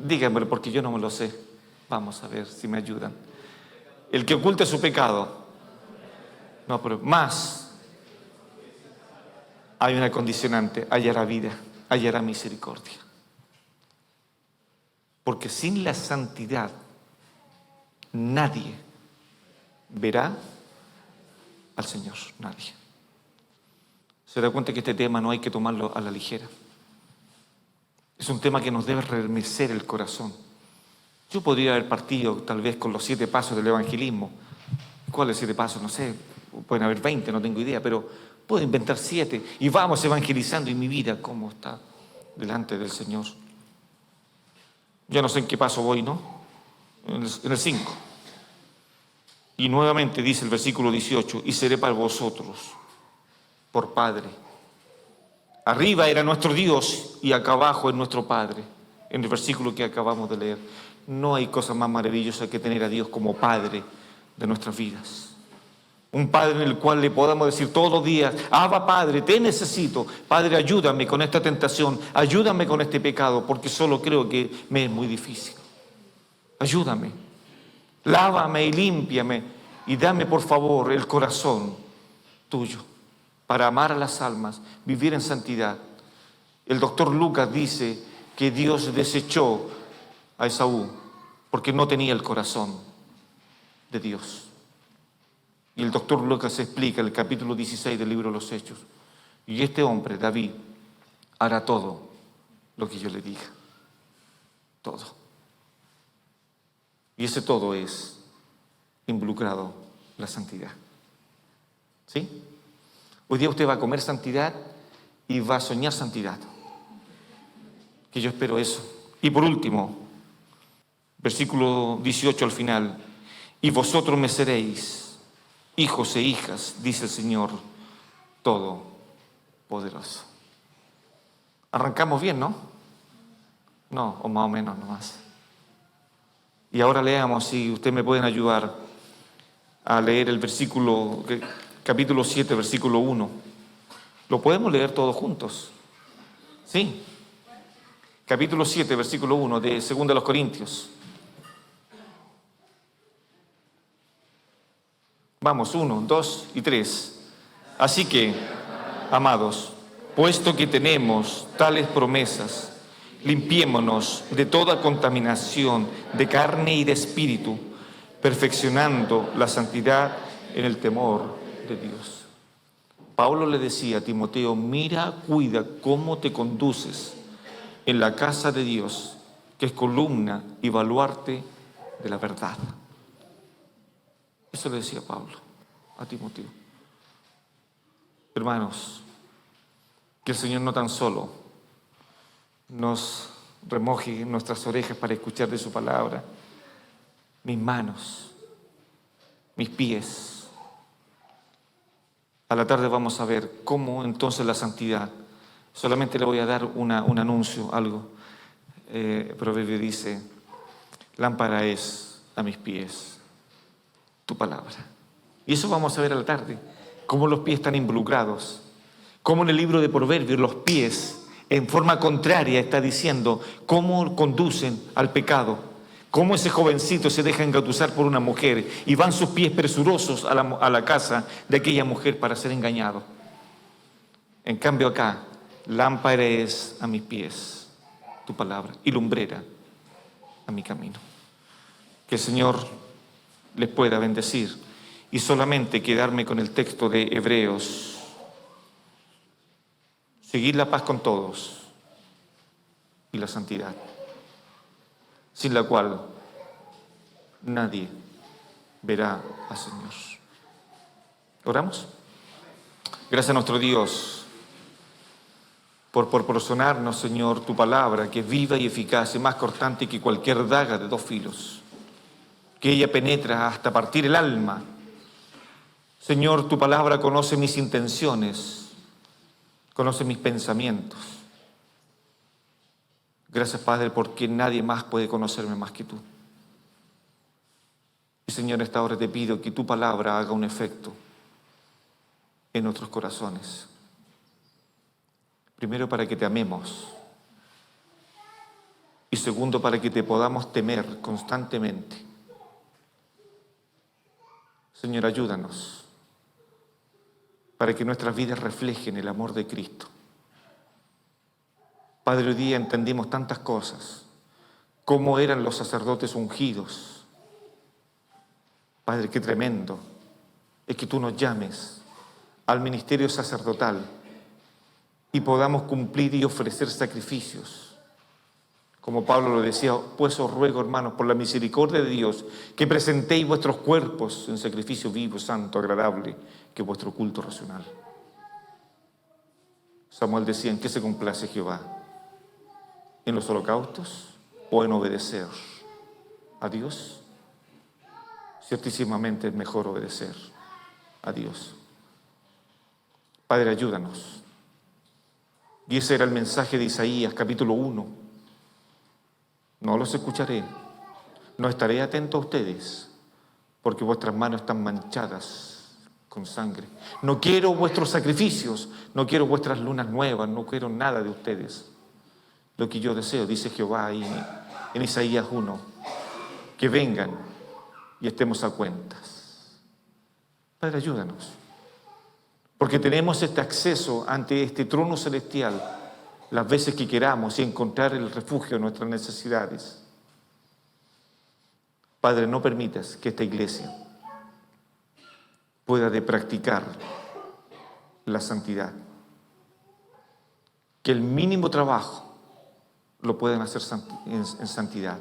díganmelo porque yo no me lo sé. Vamos a ver si me ayudan. El que oculta su pecado, no, pero más hay una condicionante, hallará vida, hallará misericordia. Porque sin la santidad nadie verá al Señor, nadie. Se da cuenta que este tema no hay que tomarlo a la ligera. Es un tema que nos debe remecer el corazón. Yo podría haber partido tal vez con los 7 pasos del evangelismo. ¿Cuáles 7 pasos? No sé, pueden haber 20, no tengo idea, pero puedo inventar 7 y vamos evangelizando. Y mi vida, ¿cómo está delante del Señor? Ya no sé en qué paso voy, ¿no? En el 5. Y nuevamente dice el versículo 18, y seré para vosotros por Padre. Arriba era nuestro Dios y acá abajo es nuestro Padre. En el versículo que acabamos de leer. No hay cosa más maravillosa que tener a Dios como Padre de nuestras vidas. Un Padre en el cual le podamos decir todos los días, Abba Padre, te necesito. Padre, ayúdame con esta tentación, ayúdame con este pecado, porque solo creo que me es muy difícil. Ayúdame, lávame y límpiame y dame por favor el corazón tuyo para amar a las almas, vivir en santidad. El doctor Lucas dice que Dios desechó a Esaú porque no tenía el corazón de Dios. Y el doctor Lucas explica en el capítulo 16 del libro de los Hechos. Y este hombre, David, hará todo lo que yo le diga. Todo. Y ese todo es involucrado la santidad. ¿Sí? Hoy día usted va a comer santidad y va a soñar santidad. Que yo espero eso. Y por último, versículo 18 al final. Y vosotros me seréis hijos e hijas, dice el Señor Todopoderoso. Arrancamos bien, ¿no? No, o más o menos nomás. Y ahora leamos, si ustedes me pueden ayudar a leer el versículo, capítulo 7, versículo 1. ¿Lo podemos leer todos juntos? Sí. Capítulo 7, versículo 1 de 2 de los Corintios. Vamos, 1, 2 y 3. Así que, amados, puesto que tenemos tales promesas, limpiémonos de toda contaminación de carne y de espíritu, perfeccionando la santidad en el temor de Dios. Pablo le decía a Timoteo, mira, cuida cómo te conduces en la casa de Dios, que es columna y baluarte de la verdad. Eso le decía Pablo a Timoteo. Hermanos, que el Señor no tan solo nos remoje nuestras orejas para escuchar de su palabra, mis manos, mis pies. A la tarde vamos a ver cómo entonces la santidad Solamente le voy a dar un anuncio, algo. El proverbio dice, lámpara es a mis pies tu palabra. Y eso vamos a ver a la tarde, cómo los pies están involucrados, cómo en el libro de Proverbios los pies en forma contraria está diciendo cómo conducen al pecado, cómo ese jovencito se deja engatusar por una mujer y van sus pies presurosos a la casa de aquella mujer para ser engañado. En cambio acá, lámpara es a mis pies tu palabra y lumbrera a mi camino. Que el Señor les pueda bendecir y solamente quedarme con el texto de Hebreos. Seguir la paz con todos y la santidad, sin la cual nadie verá al Señor. ¿Oramos? Gracias a nuestro Dios por proporcionarnos, Señor, tu palabra, que es viva y eficaz y más cortante que cualquier daga de dos filos, que ella penetra hasta partir el alma. Señor, tu palabra conoce mis intenciones, conoce mis pensamientos. Gracias, Padre, porque nadie más puede conocerme más que tú. Y, Señor, esta hora te pido que tu palabra haga un efecto en nuestros corazones. Primero, para que te amemos. Y segundo, para que te podamos temer constantemente. Señor, ayúdanos para que nuestras vidas reflejen el amor de Cristo. Padre, hoy día entendimos tantas cosas, cómo eran los sacerdotes ungidos. Padre, qué tremendo es que tú nos llames al ministerio sacerdotal y podamos cumplir y ofrecer sacrificios. Como Pablo lo decía, pues os ruego, hermanos, por la misericordia de Dios, que presentéis vuestros cuerpos en sacrificio vivo, santo, agradable, que es vuestro culto racional. Samuel decía, ¿en qué se complace Jehová? ¿En los holocaustos o en obedecer a Dios? Ciertísimamente es mejor obedecer a Dios. Padre, ayúdanos. Y ese era el mensaje de Isaías, capítulo 1. No los escucharé, no estaré atento a ustedes, porque vuestras manos están manchadas con sangre. No quiero vuestros sacrificios, no quiero vuestras lunas nuevas, no quiero nada de ustedes. Lo que yo deseo, dice Jehová ahí en Isaías 1, que vengan y estemos a cuentas. Padre, ayúdanos, porque tenemos este acceso ante este trono celestial las veces que queramos y encontrar el refugio en nuestras necesidades. Padre, no permitas que esta iglesia pueda de practicar la santidad, que el mínimo trabajo lo puedan hacer en santidad,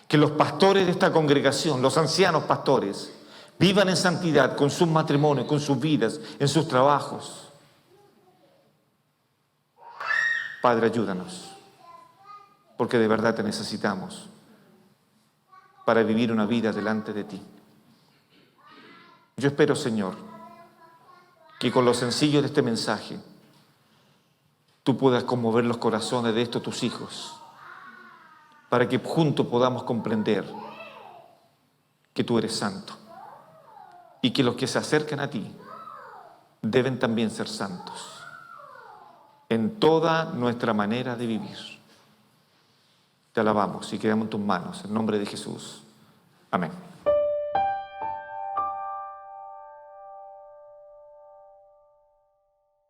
que los pastores de esta congregación, los ancianos pastores, vivan en santidad con sus matrimonios, con sus vidas, en sus trabajos. Padre, ayúdanos, porque de verdad te necesitamos para vivir una vida delante de ti. Yo espero, Señor, que con lo sencillo de este mensaje tú puedas conmover los corazones de estos tus hijos, para que juntos podamos comprender que tú eres santo y que los que se acercan a ti deben también ser santos en toda nuestra manera de vivir. Te alabamos y quedamos en tus manos, en nombre de Jesús. Amén.